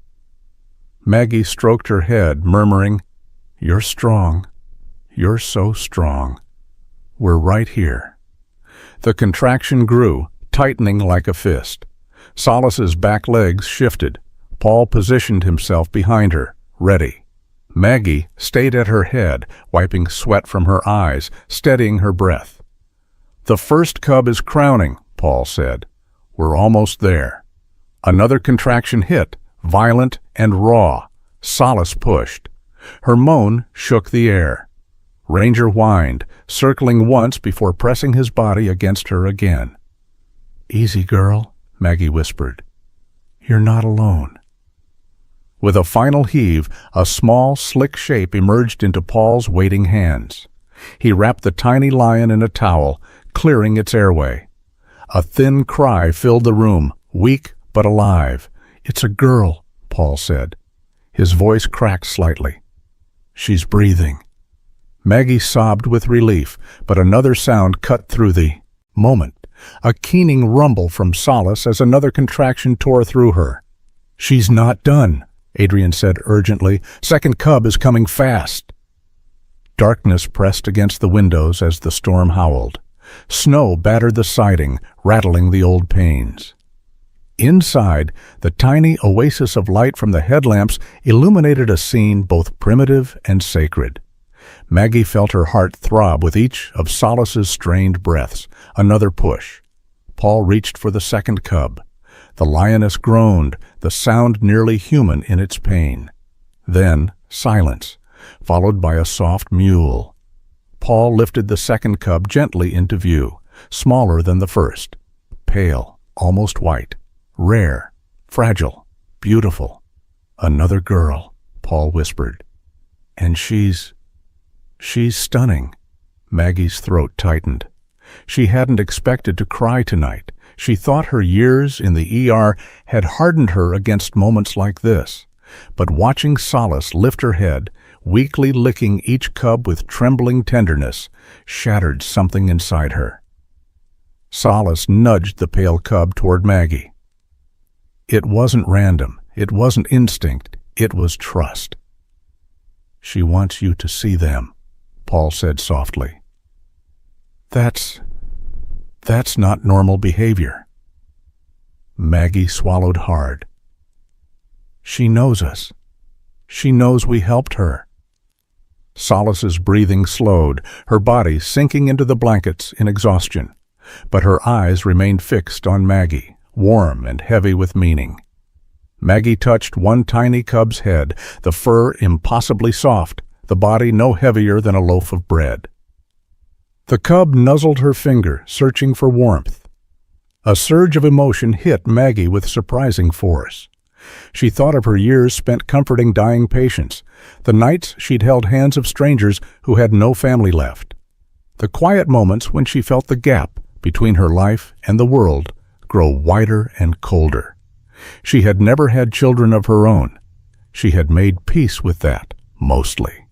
Maggie stroked her head, murmuring, "You're strong. You're so strong. We're right here." The contraction grew, tightening like a fist. Solace's back legs shifted. Paul positioned himself behind her, ready. Maggie stayed at her head, wiping sweat from her eyes, steadying her breath. "The first cub is crowning," Paul said. "We're almost there." Another contraction hit, violent and raw. Solace pushed. Her moan shook the air. Ranger whined, circling once before pressing his body against her again. "Easy, girl," Maggie whispered. "You're not alone." With a final heave, a small, slick shape emerged into Paul's waiting hands. He wrapped the tiny lion in a towel, clearing its airway. A thin cry filled the room, weak but alive. "It's a girl," Paul said. His voice cracked slightly. "She's breathing." Maggie sobbed with relief, but another sound cut through the moment. A keening rumble from Solace as another contraction tore through her. "She's not done," Adrian said urgently. "Second cub is coming fast." Darkness pressed against the windows as the storm howled. Snow battered the siding, rattling the old panes. Inside, the tiny oasis of light from the headlamps illuminated a scene both primitive and sacred. Maggie felt her heart throb with each of Solace's strained breaths. Another push. Paul reached for the second cub. The lioness groaned, the sound nearly human in its pain. Then silence, followed by a soft mewl. Paul lifted the second cub gently into view, smaller than the first, pale, almost white, rare, fragile, beautiful. Another girl, Paul whispered. And she's stunning. Maggie's throat tightened. She hadn't expected to cry tonight. She thought her years in the ER had hardened her against moments like this. But watching Solace lift her head, weakly licking each cub with trembling tenderness, shattered something inside her. Solace nudged the pale cub toward Maggie. It wasn't random. It wasn't instinct. It was trust. She wants you to see them, Paul said softly. That's not normal behavior. Maggie swallowed hard. She knows us. She knows we helped her. Solace's breathing slowed, her body sinking into the blankets in exhaustion. But her eyes remained fixed on Maggie, warm and heavy with meaning. Maggie touched one tiny cub's head, the fur impossibly soft, the body no heavier than a loaf of bread. The cub nuzzled her finger, searching for warmth. A surge of emotion hit Maggie with surprising force. She thought of her years spent comforting dying patients, the nights she'd held hands of strangers who had no family left, the quiet moments when she felt the gap between her life and the world grow wider and colder. She had never had children of her own. She had made peace with that, mostly.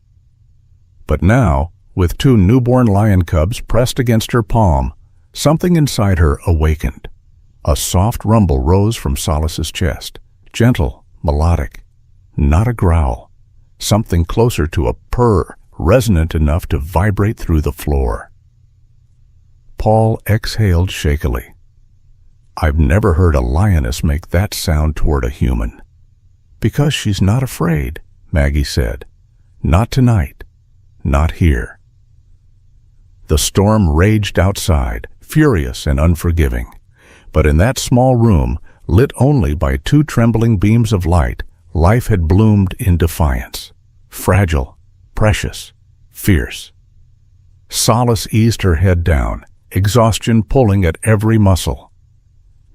But now, with two newborn lion cubs pressed against her palm, something inside her awakened. A soft rumble rose from Solace's chest, gentle, melodic, not a growl, something closer to a purr, resonant enough to vibrate through the floor. Paul exhaled shakily. I've never heard a lioness make that sound toward a human. Because she's not afraid, Maggie said. Not tonight. Not here. The storm raged outside, furious and unforgiving. But in that small room, lit only by two trembling beams of light, life had bloomed in defiance. Fragile, precious, fierce. Solace eased her head down, exhaustion pulling at every muscle.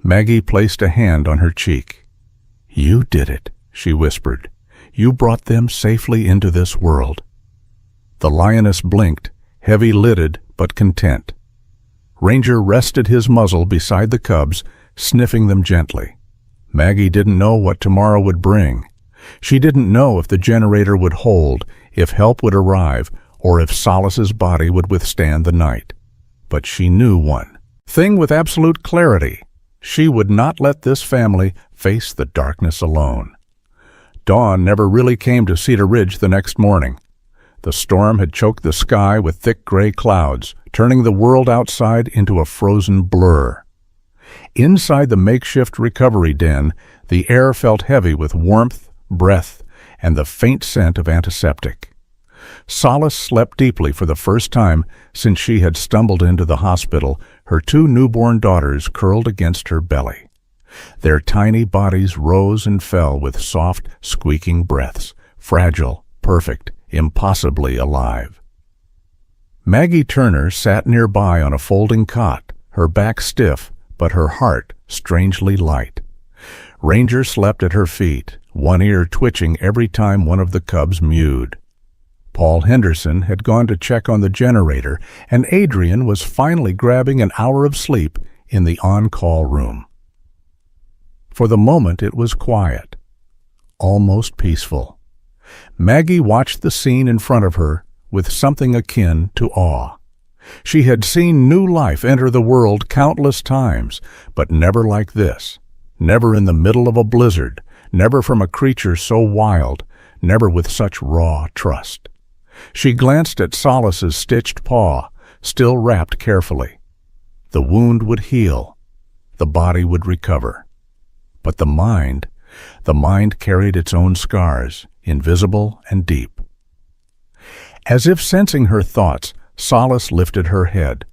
Maggie placed a hand on her cheek. You did it, she whispered. You brought them safely into this world. The lioness blinked, heavy-lidded but content. Ranger rested his muzzle beside the cubs, sniffing them gently. Maggie didn't know what tomorrow would bring. She didn't know if the generator would hold, if help would arrive, or if Solace's body would withstand the night. But she knew one thing with absolute clarity. She would not let this family face the darkness alone. Dawn never really came to Cedar Ridge the next morning. The storm had choked the sky with thick gray clouds, turning the world outside into a frozen blur. Inside the makeshift recovery den, the air felt heavy with warmth, breath, and the faint scent of antiseptic. Solace slept deeply for the first time since she had stumbled into the hospital, her two newborn daughters curled against her belly. Their tiny bodies rose and fell with soft, squeaking breaths, fragile, perfect, impossibly alive. Maggie Turner sat nearby on a folding cot, her back stiff, but her heart strangely light. Ranger slept at her feet, one ear twitching every time one of the cubs mewed. Paul Henderson had gone to check on the generator, and Adrian was finally grabbing an hour of sleep in the on-call room. For the moment it was quiet, almost peaceful. Maggie watched the scene in front of her with something akin to awe. She had seen new life enter the world countless times, but never like this, never in the middle of a blizzard, never from a creature so wild, never with such raw trust. She glanced at Solace's stitched paw, still wrapped carefully. The wound would heal. The body would recover. But the mind carried its own scars, invisible and deep. As if sensing her thoughts, Solace lifted her head.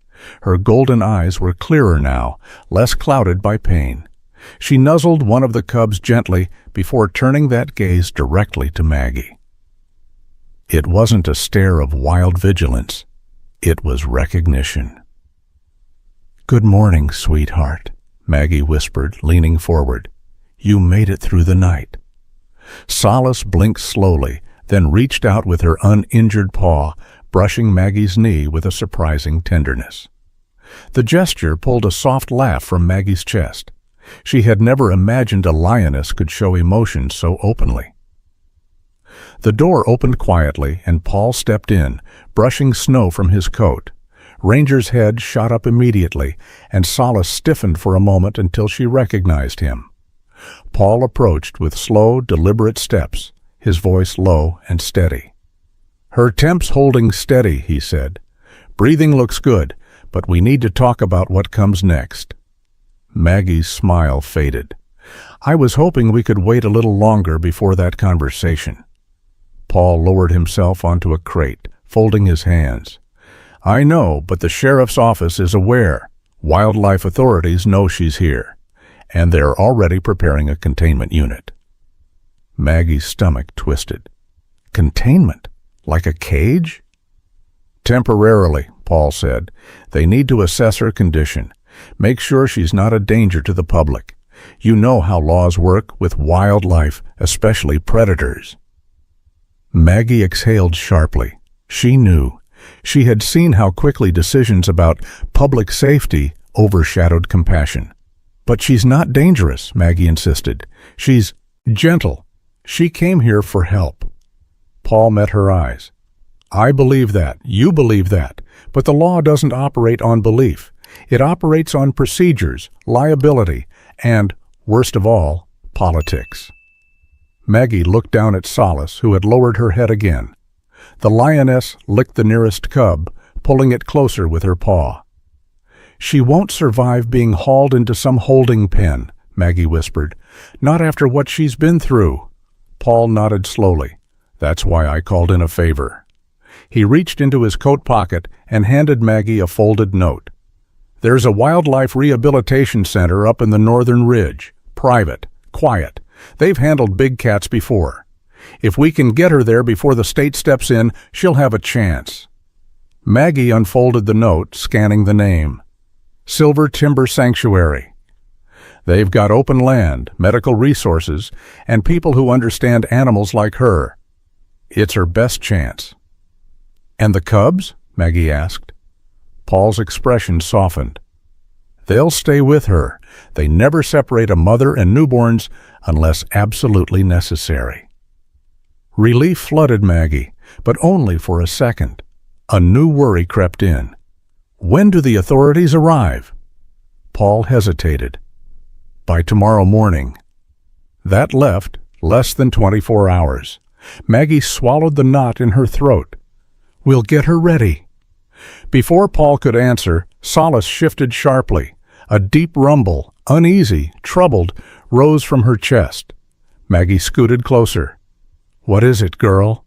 Her golden eyes were clearer now, less clouded by pain. She nuzzled one of the cubs gently before turning that gaze directly to Maggie. It wasn't a stare of wild vigilance. It was recognition. "Good morning, sweetheart," Maggie whispered, leaning forward. "You made it through the night." Solace blinked slowly, then reached out with her uninjured paw, brushing Maggie's knee with a surprising tenderness. The gesture pulled a soft laugh from Maggie's chest. She had never imagined a lioness could show emotion so openly. The door opened quietly, and Paul stepped in, brushing snow from his coat. Ranger's head shot up immediately, and Solace stiffened for a moment until she recognized him. Paul approached with slow, deliberate steps, his voice low and steady. "Her temp's holding steady," he said. "Breathing looks good, but we need to talk about what comes next." Maggie's smile faded. "I was hoping we could wait a little longer before that conversation." Paul lowered himself onto a crate, folding his hands. "I know, but the sheriff's office is aware. Wildlife authorities know she's here, and they're already preparing a containment unit." Maggie's stomach twisted. "Containment? Like a cage?" "Temporarily," Paul said. "They need to assess her condition. Make sure she's not a danger to the public. You know how laws work with wildlife, especially predators." Maggie exhaled sharply. She knew. She had seen how quickly decisions about public safety overshadowed compassion. "But she's not dangerous," Maggie insisted. "She's gentle. She came here for help." Paul met her eyes. "I believe that. You believe that. But the law doesn't operate on belief. It operates on procedures, liability, and, worst of all, politics." Maggie looked down at Solace, who had lowered her head again. The lioness licked the nearest cub, pulling it closer with her paw. "She won't survive being hauled into some holding pen," Maggie whispered. "Not after what she's been through." Paul nodded slowly. "That's why I called in a favor." He reached into his coat pocket and handed Maggie a folded note. "There's a wildlife rehabilitation center up in the northern ridge. Private. Quiet. They've handled big cats before. If we can get her there before the state steps in, she'll have a chance." Maggie unfolded the note, scanning the name. Silver Timber Sanctuary. They've got open land, medical resources, and people who understand animals like her. It's her best chance. "And the cubs?" Maggie asked. Paul's expression softened. "They'll stay with her. They never separate a mother and newborns unless absolutely necessary." Relief flooded Maggie, but only for a second. A new worry crept in. "When do the authorities arrive?" Paul hesitated. "By tomorrow morning." That left less than 24 hours. Maggie swallowed the knot in her throat. "We'll get her ready." Before Paul could answer, Solace shifted sharply. A deep rumble, uneasy, troubled, rose from her chest. Maggie scooted closer. "What is it, girl?"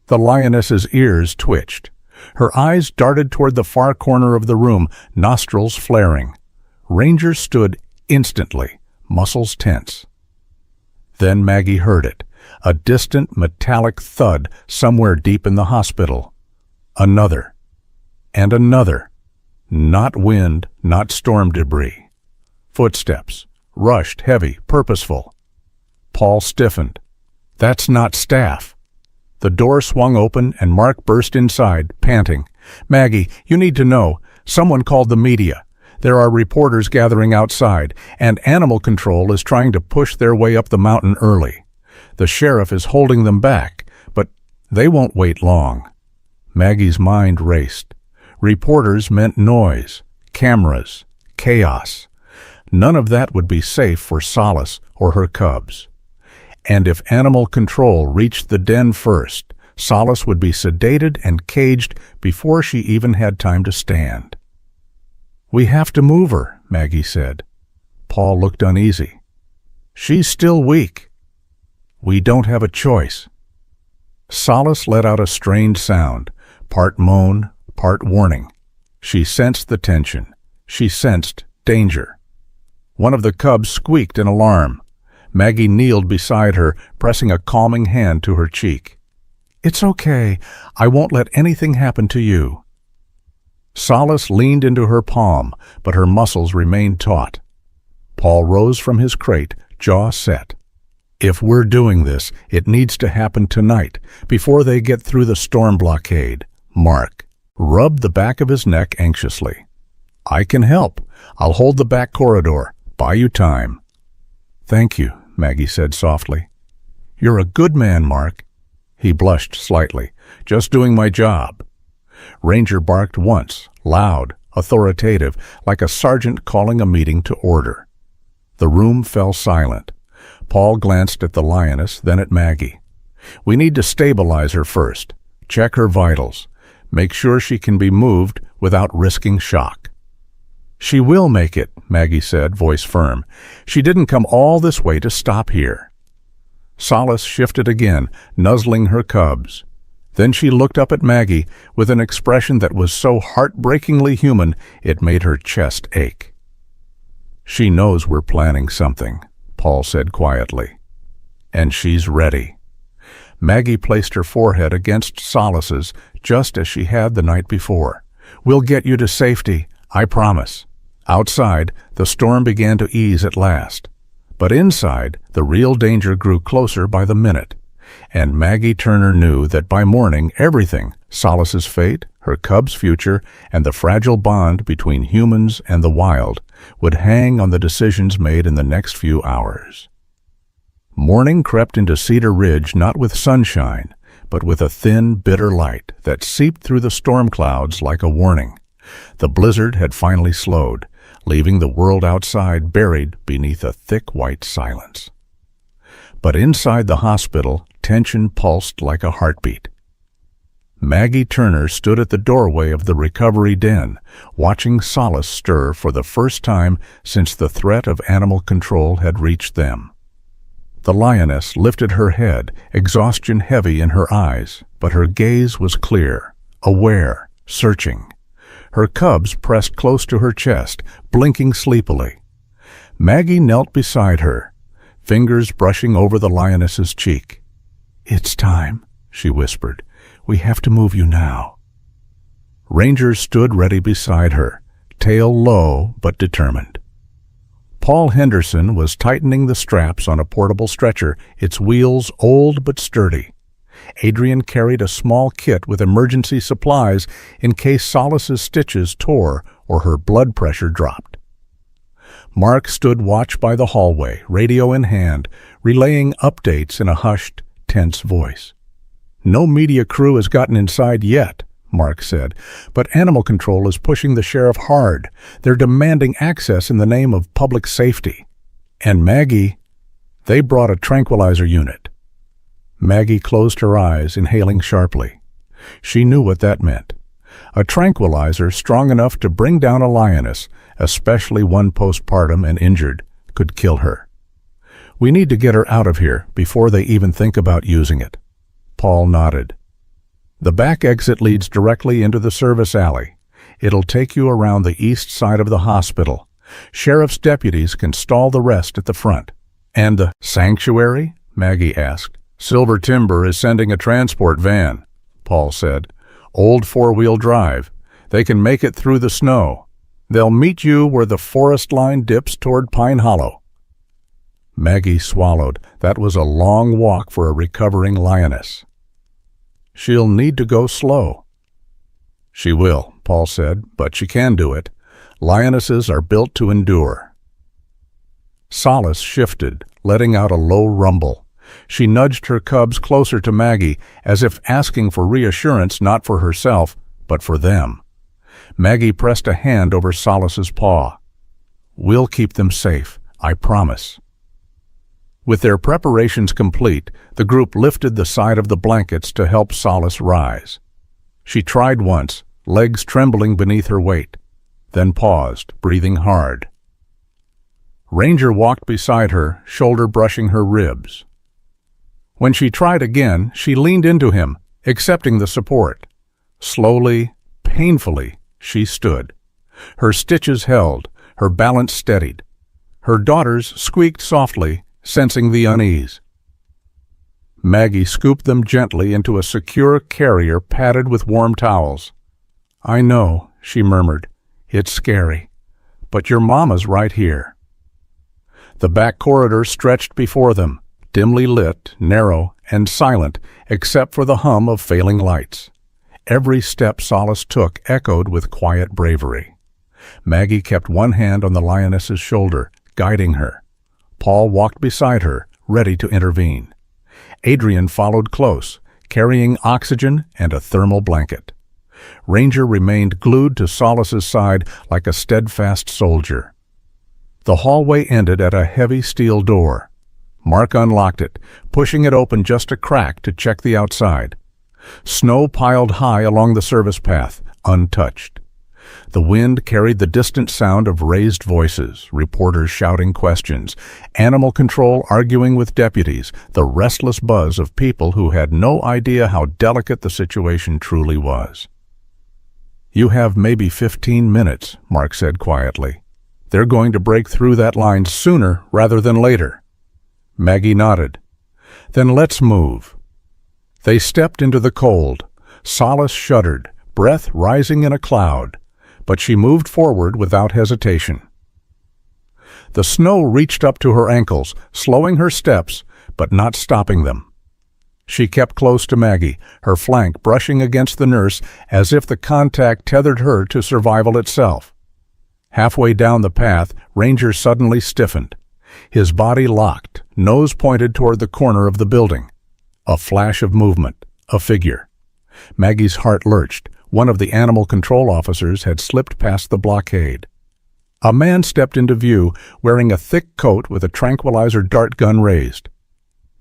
The lioness's ears twitched. Her eyes darted toward the far corner of the room, nostrils flaring. Ranger stood instantly, muscles tense. Then Maggie heard it, a distant metallic thud somewhere deep in the hospital. Another. And another. Not wind, not storm debris. Footsteps. Rushed, heavy, purposeful. Paul stiffened. "That's not staff." The door swung open and Mark burst inside, panting. "Maggie, you need to know. Someone called the media. There are reporters gathering outside, and animal control is trying to push their way up the mountain early. The sheriff is holding them back, but they won't wait long." Maggie's mind raced. Reporters meant noise, cameras, chaos. None of that would be safe for Solace or her cubs. And if animal control reached the den first, Solace would be sedated and caged before she even had time to stand. "We have to move her," Maggie said. Paul looked uneasy. "She's still weak." "We don't have a choice." Solace let out a strained sound, part moan, part warning. She sensed the tension. She sensed danger. One of the cubs squeaked in alarm. Maggie kneeled beside her, pressing a calming hand to her cheek. "It's okay. I won't let anything happen to you." Solace leaned into her palm, but her muscles remained taut. Paul rose from his crate, jaw set. If we're doing this, it needs to happen tonight, before they get through the storm blockade. Mark rubbed the back of his neck anxiously. I can help. I'll hold the back corridor. Buy you time. Thank you, Maggie said softly. You're a good man, Mark. He blushed slightly. Just doing my job. Ranger barked once, loud, authoritative, like a sergeant calling a meeting to order. The room fell silent. Paul glanced at the Lioness, then at Maggie. We need to stabilize her first. Check her vitals. Make sure she can be moved without risking shock. She will make it, Maggie said, voice firm. She didn't come all this way to stop here. Solace shifted again, nuzzling her cubs. Then she looked up at Maggie with an expression that was so heartbreakingly human it made her chest ache. She knows we're planning something, Paul said quietly. And she's ready. Maggie placed her forehead against Solace's just as she had the night before. We'll get you to safety, I promise. Outside, the storm began to ease at last. But inside, the real danger grew closer by the minute. And Maggie Turner knew that by morning everything, Solace's fate, her cub's future, and the fragile bond between humans and the wild, would hang on the decisions made in the next few hours. Morning crept into Cedar Ridge not with sunshine, but with a thin, bitter light that seeped through the storm clouds like a warning. The blizzard had finally slowed, leaving the world outside buried beneath a thick white silence. But inside the hospital, tension pulsed like a heartbeat. Maggie Turner stood at the doorway of the recovery den, watching Solace stir for the first time since the threat of animal control had reached them. The Lioness lifted her head, exhaustion heavy in her eyes, but her gaze was clear, aware, searching. Her cubs pressed close to her chest, blinking sleepily. Maggie knelt beside her, fingers brushing over the Lioness's cheek. It's time, she whispered. We have to move you now. Ranger stood ready beside her, tail low but determined. Paul Henderson was tightening the straps on a portable stretcher, its wheels old but sturdy. Adrian carried a small kit with emergency supplies in case Solace's stitches tore or her blood pressure dropped. Mark stood watch by the hallway, radio in hand, relaying updates in a hushed, tense voice. No media crew has gotten inside yet, Mark said, but animal control is pushing the sheriff hard. They're demanding access in the name of public safety. And Maggie, they brought a tranquilizer unit. Maggie closed her eyes, inhaling sharply. She knew what that meant. A tranquilizer strong enough to bring down a lioness, especially one postpartum and injured, could kill her. We need to get her out of here before they even think about using it. Paul nodded. The back exit leads directly into the service alley. It'll take you around the east side of the hospital. Sheriff's deputies can stall the rest at the front. And the sanctuary? Maggie asked. Silver Timber is sending a transport van, Paul said. Old four-wheel drive. They can make it through the snow. They'll meet you where the forest line dips toward Pine Hollow. Maggie swallowed. That was a long walk for a recovering lioness. She'll need to go slow. She will, Paul said, but she can do it. Lionesses are built to endure. Solace shifted, letting out a low rumble. She nudged her cubs closer to Maggie, as if asking for reassurance not for herself, but for them. Maggie pressed a hand over Solace's paw. We'll keep them safe, I promise. With their preparations complete, the group lifted the side of the blankets to help Solace rise. She tried once, legs trembling beneath her weight, then paused, breathing hard. Ranger walked beside her, shoulder brushing her ribs. When she tried again, she leaned into him, accepting the support. Slowly, painfully, she stood. Her stitches held, her balance steadied. Her daughters squeaked softly, sensing the unease. Maggie scooped them gently into a secure carrier padded with warm towels. I know, she murmured. It's scary. But your mama's right here. The back corridor stretched before them, dimly lit, narrow, and silent, except for the hum of failing lights. Every step Solace took echoed with quiet bravery. Maggie kept one hand on the lioness's shoulder, guiding her. Paul walked beside her, ready to intervene. Adrian followed close, carrying oxygen and a thermal blanket. Ranger remained glued to Solace's side like a steadfast soldier. The hallway ended at a heavy steel door. Mark unlocked it, pushing it open just a crack to check the outside. Snow piled high along the service path, untouched. The wind carried the distant sound of raised voices, reporters shouting questions, animal control arguing with deputies, the restless buzz of people who had no idea how delicate the situation truly was. "You have maybe 15 minutes," Mark said quietly. "They're going to break through that line sooner rather than later." Maggie nodded. "Then let's move." They stepped into the cold. Solace shuddered, breath rising in a cloud, but she moved forward without hesitation. The snow reached up to her ankles, slowing her steps, but not stopping them. She kept close to Maggie, her flank brushing against the nurse as if the contact tethered her to survival itself. Halfway down the path, Ranger suddenly stiffened. His body locked, nose pointed toward the corner of the building. A flash of movement, a figure. Maggie's heart lurched. One of the animal control officers had slipped past the blockade. A man stepped into view, wearing a thick coat with a tranquilizer dart gun raised.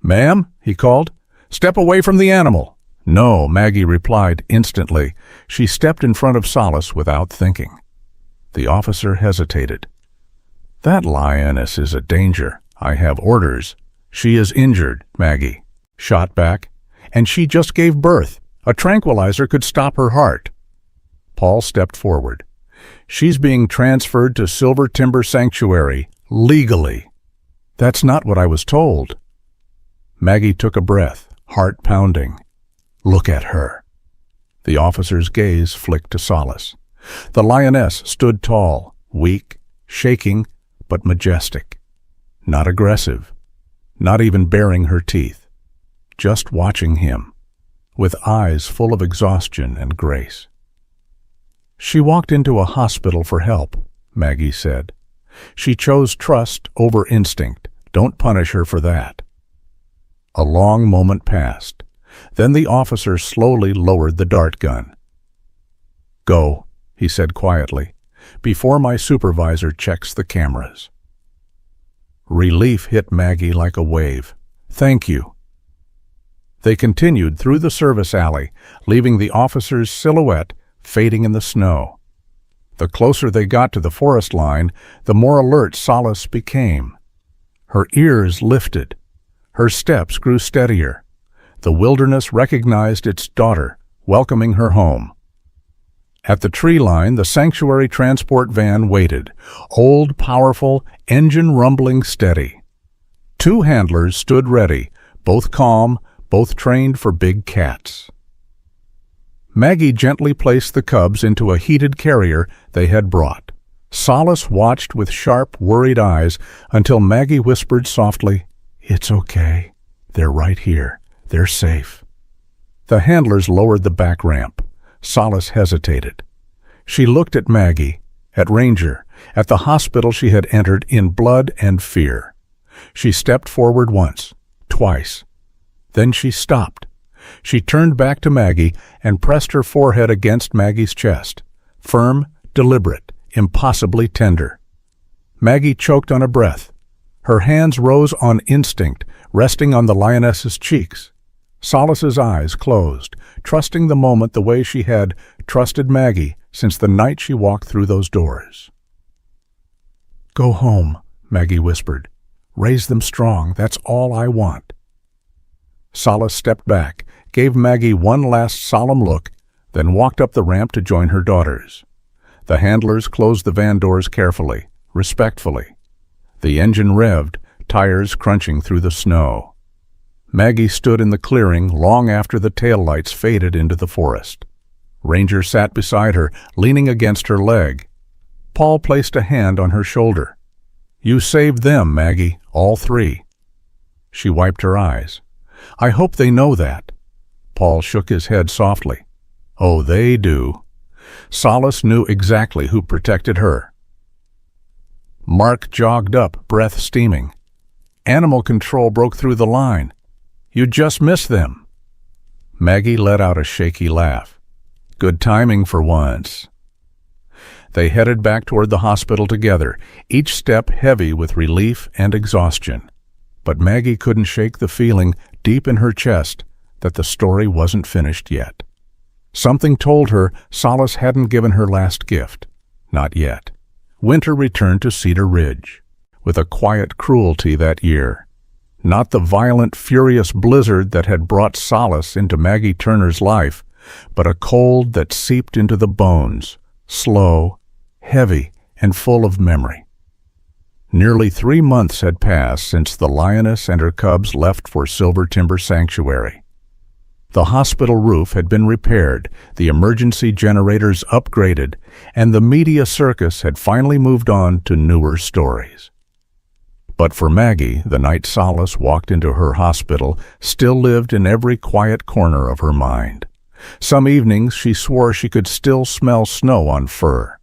"Ma'am," he called, "step away from the animal." "No," Maggie replied instantly. She stepped in front of Solace without thinking. The officer hesitated. "That lioness is a danger. I have orders." "She is injured," Maggie shot back. "And she just gave birth. A tranquilizer could stop her heart." Paul stepped forward. "She's being transferred to Silver Timber Sanctuary, legally." "That's not what I was told." Maggie took a breath, heart pounding. "Look at her." The officer's gaze flicked to Solace. The lioness stood tall, weak, shaking, but majestic. Not aggressive, not even baring her teeth. Just watching him, with eyes full of exhaustion and grace. "She walked into a hospital for help," Maggie said. "She chose trust over instinct. Don't punish her for that." A long moment passed. Then the officer slowly lowered the dart gun. "Go," he said quietly, "before my supervisor checks the cameras." Relief hit Maggie like a wave. "Thank you." They continued through the service alley, leaving the officer's silhouette fading in the snow. The closer they got to the forest line, the more alert Solace became. Her ears lifted. Her steps grew steadier. The wilderness recognized its daughter, welcoming her home. At the tree line, the sanctuary transport van waited, old, powerful, engine rumbling steady. Two handlers stood ready, both calm, both trained for big cats. Maggie gently placed the cubs into a heated carrier they had brought. Solace watched with sharp, worried eyes until Maggie whispered softly, "It's okay. They're right here. They're safe." The handlers lowered the back ramp. Solace hesitated. She looked at Maggie, at Ranger, at the hospital she had entered in blood and fear. She stepped forward once, twice. Then she stopped. She turned back to Maggie and pressed her forehead against Maggie's chest. Firm, deliberate, impossibly tender. Maggie choked on a breath. Her hands rose on instinct, resting on the lioness's cheeks. Solace's eyes closed, trusting the moment the way she had trusted Maggie since the night she walked through those doors. "Go home," Maggie whispered. "Raise them strong. That's all I want." Solace stepped back, gave Maggie one last solemn look, then walked up the ramp to join her daughters. The handlers closed the van doors carefully, respectfully. The engine revved, tires crunching through the snow. Maggie stood in the clearing long after the taillights faded into the forest. Ranger sat beside her, leaning against her leg. Paul placed a hand on her shoulder. You saved them, Maggie, all three. She wiped her eyes. I hope they know that. Paul shook his head softly. Oh, they do. Solace knew exactly who protected her. Mark jogged up, breath steaming. Animal control broke through the line. You just missed them. Maggie let out a shaky laugh. Good timing for once. They headed back toward the hospital together, each step heavy with relief and exhaustion. But Maggie couldn't shake the feeling deep in her chest that the story wasn't finished yet. Something told her Solace hadn't given her last gift. Not yet. Winter returned to Cedar Ridge, with a quiet cruelty that year. Not the violent, furious blizzard that had brought solace into Maggie Turner's life, but a cold that seeped into the bones, slow, heavy, and full of memory. Nearly 3 months had passed since the Lioness and her cubs left for Silver Timber Sanctuary. The hospital roof had been repaired, the emergency generators upgraded, and the media circus had finally moved on to newer stories. But for Maggie, the night Solace walked into her hospital still lived in every quiet corner of her mind. Some evenings she swore she could still smell snow on fur.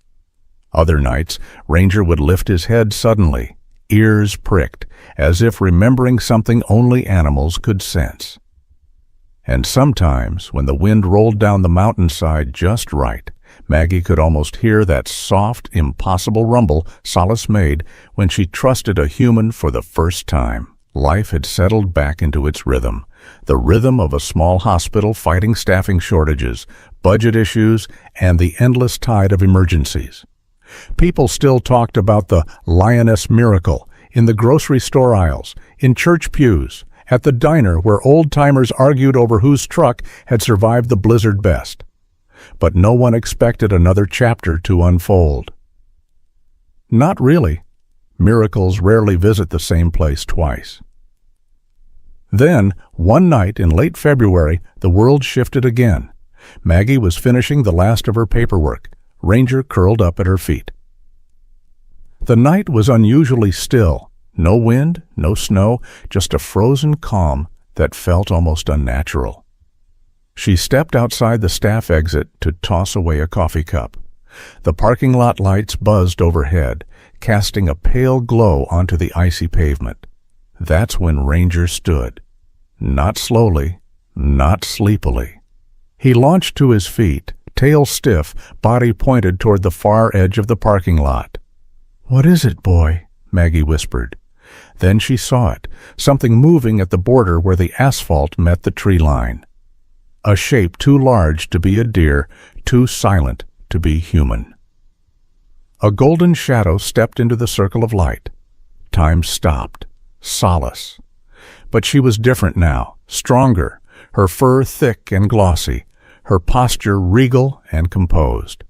Other nights, Ranger would lift his head suddenly, ears pricked, as if remembering something only animals could sense. And sometimes, when the wind rolled down the mountainside just right, Maggie could almost hear that soft, impossible rumble Solace made when she trusted a human for the first time. Life had settled back into its rhythm, the rhythm of a small hospital fighting staffing shortages, budget issues, and the endless tide of emergencies. People still talked about the Lioness miracle in the grocery store aisles, in church pews, at the diner where old-timers argued over whose truck had survived the blizzard best. But no one expected another chapter to unfold. Not really. Miracles rarely visit the same place twice. Then, one night in late February, the world shifted again. Maggie was finishing the last of her paperwork, Ranger curled up at her feet. The night was unusually still. No wind, no snow, just a frozen calm that felt almost unnatural. She stepped outside the staff exit to toss away a coffee cup. The parking lot lights buzzed overhead, casting a pale glow onto the icy pavement. That's when Ranger stood. Not slowly, not sleepily. He launched to his feet, tail stiff, body pointed toward the far edge of the parking lot. "What is it, boy?" Maggie whispered. Then she saw it, something moving at the border where the asphalt met the tree line. A shape too large to be a deer, too silent to be human. A golden shadow stepped into the circle of light. Time stopped. Solace. But she was different now, stronger, her fur thick and glossy, her posture regal and composed.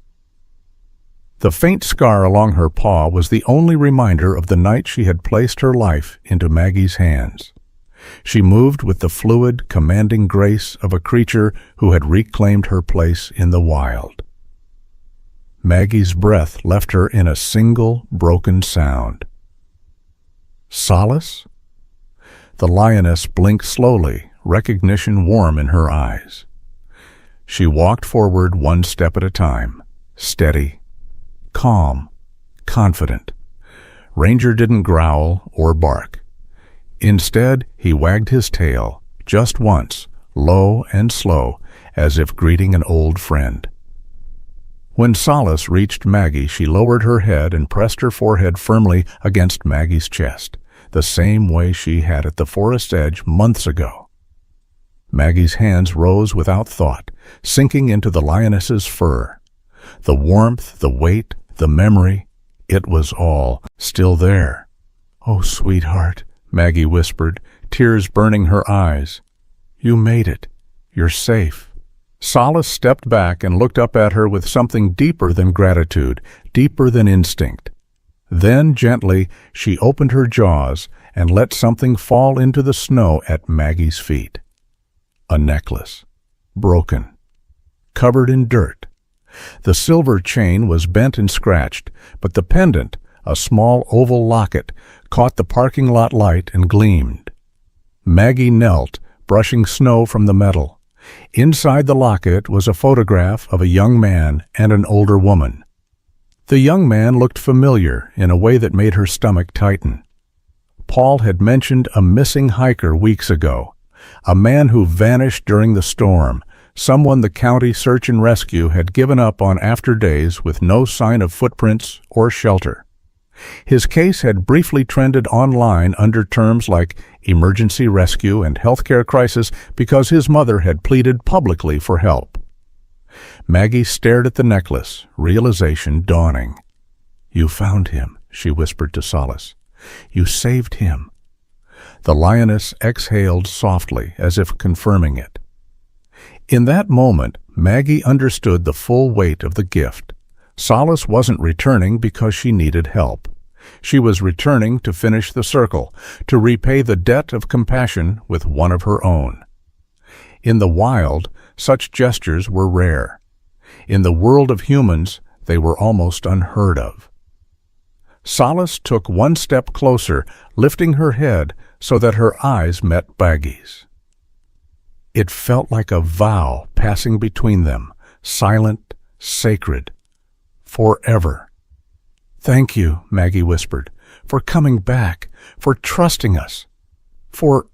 The faint scar along her paw was the only reminder of the night she had placed her life into Maggie's hands. She moved with the fluid, commanding grace of a creature who had reclaimed her place in the wild. Maggie's breath left her in a single, broken sound. Solace? The lioness blinked slowly, recognition warm in her eyes. She walked forward one step at a time, steady, calm, confident. Ranger didn't growl or bark. Instead, he wagged his tail, just once, low and slow, as if greeting an old friend. When Solace reached Maggie, she lowered her head and pressed her forehead firmly against Maggie's chest, the same way she had at the forest's edge months ago. Maggie's hands rose without thought, sinking into the lioness's fur. The warmth, the weight, the memory, it was all still there. "Oh, sweetheart," Maggie whispered, tears burning her eyes. "You made it. You're safe." Solace stepped back and looked up at her with something deeper than gratitude, deeper than instinct. Then, gently, she opened her jaws and let something fall into the snow at Maggie's feet. A necklace. Broken. Covered in dirt. The silver chain was bent and scratched, but the pendant, A small oval locket caught the parking lot light and gleamed. Maggie knelt, brushing snow from the metal. Inside the locket was a photograph of a young man and an older woman. The young man looked familiar in a way that made her stomach tighten. Paul had mentioned a missing hiker weeks ago, a man who vanished during the storm, someone the county search and rescue had given up on after days with no sign of footprints or shelter. His case had briefly trended online under terms like emergency rescue and healthcare crisis because his mother had pleaded publicly for help. Maggie stared at the necklace, realization dawning. "You found him," she whispered to Solace. "You saved him." The lioness exhaled softly, as if confirming it. In that moment, Maggie understood the full weight of the gift. Solace wasn't returning because she needed help. She was returning to finish the circle, to repay the debt of compassion with one of her own. In the wild, such gestures were rare. In the world of humans, they were almost unheard of. Solace took one step closer, lifting her head so that her eyes met Maggie's. It felt like a vow passing between them, silent, sacred, forever. "Thank you," Maggie whispered, "for coming back, for trusting us, for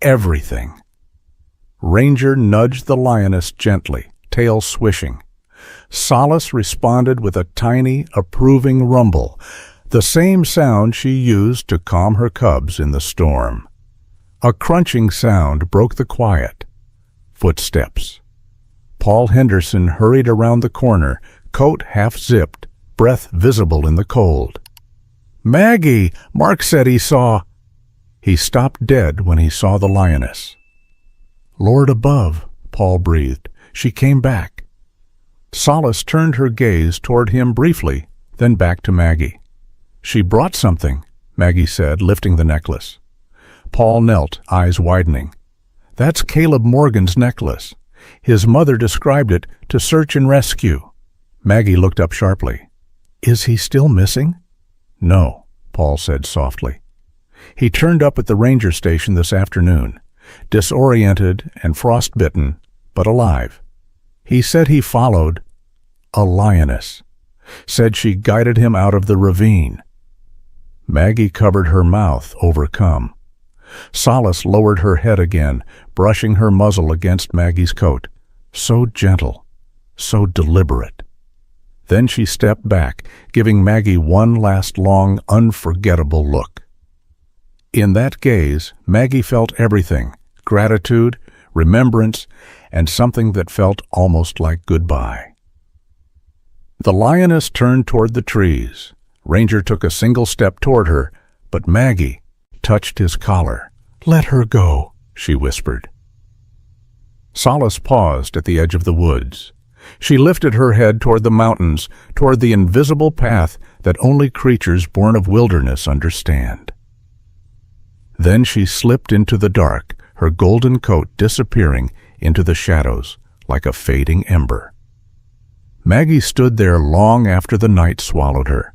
everything." Ranger nudged the lioness gently, tail swishing. Solace responded with a tiny, approving rumble, the same sound she used to calm her cubs in the storm. A crunching sound broke the quiet. Footsteps. Paul Henderson hurried around the corner, coat half-zipped, breath visible in the cold. "Maggie! Mark said he saw—" He stopped dead when he saw the lioness. "Lord above," Paul breathed. "She came back." Solace turned her gaze toward him briefly, then back to Maggie. "She brought something," Maggie said, lifting the necklace. Paul knelt, eyes widening. "That's Caleb Morgan's necklace. His mother described it to search and rescue." Maggie looked up sharply. "Is he still missing?" "No," Paul said softly. "He turned up at the ranger station this afternoon, disoriented and frostbitten, but alive. He said he followed a lioness, said she guided him out of the ravine." Maggie covered her mouth, overcome. Solace lowered her head again, brushing her muzzle against Maggie's coat. So gentle, so deliberate. Then she stepped back, giving Maggie one last long, unforgettable look. In that gaze, Maggie felt everything: gratitude, remembrance, and something that felt almost like goodbye. The lioness turned toward the trees. Ranger took a single step toward her, but Maggie touched his collar. "Let her go," she whispered. Solace paused at the edge of the woods. She lifted her head toward the mountains, toward the invisible path that only creatures born of wilderness understand. Then she slipped into the dark, her golden coat disappearing into the shadows like a fading ember. Maggie stood there long after the night swallowed her.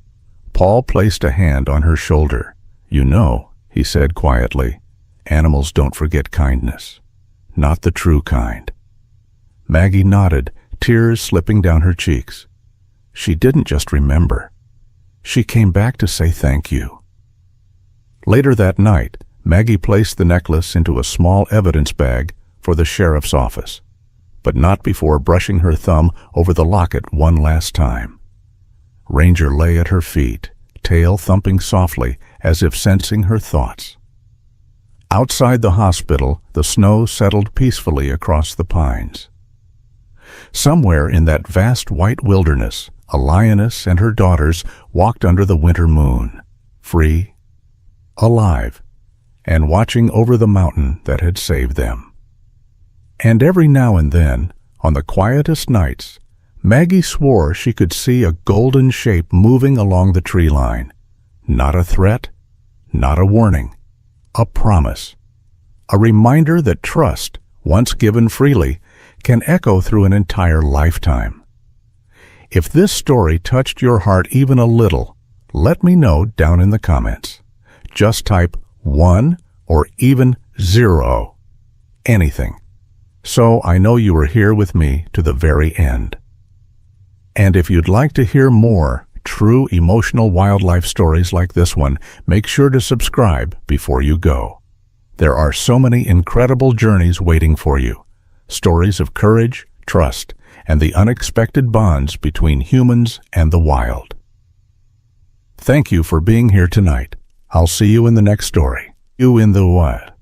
Paul placed a hand on her shoulder. "You know," he said quietly, "animals don't forget kindness. Not the true kind." Maggie nodded, tears slipping down her cheeks. She didn't just remember. She came back to say thank you. Later that night, Maggie placed the necklace into a small evidence bag for the sheriff's office, but not before brushing her thumb over the locket one last time. Ranger lay at her feet, tail thumping softly as if sensing her thoughts. Outside the hospital, the snow settled peacefully across the pines. Somewhere in that vast white wilderness, a lioness and her daughters walked under the winter moon, free, alive, and watching over the mountain that had saved them. And every now and then, on the quietest nights, Maggie swore she could see a golden shape moving along the tree line. Not a threat, not a warning, a promise. A reminder that trust, once given freely, can echo through an entire lifetime. If this story touched your heart even a little, Let me know down in the comments. Just type 1 or even 0. Anything. So I know you are here with me to the very end. And if you'd like to hear more true emotional wildlife stories like this one, make sure to subscribe before you go. There are so many incredible journeys waiting for you. Stories of courage, trust, and the unexpected bonds between humans and the wild. Thank you for being here tonight. I'll see you in the next story. You in the wild.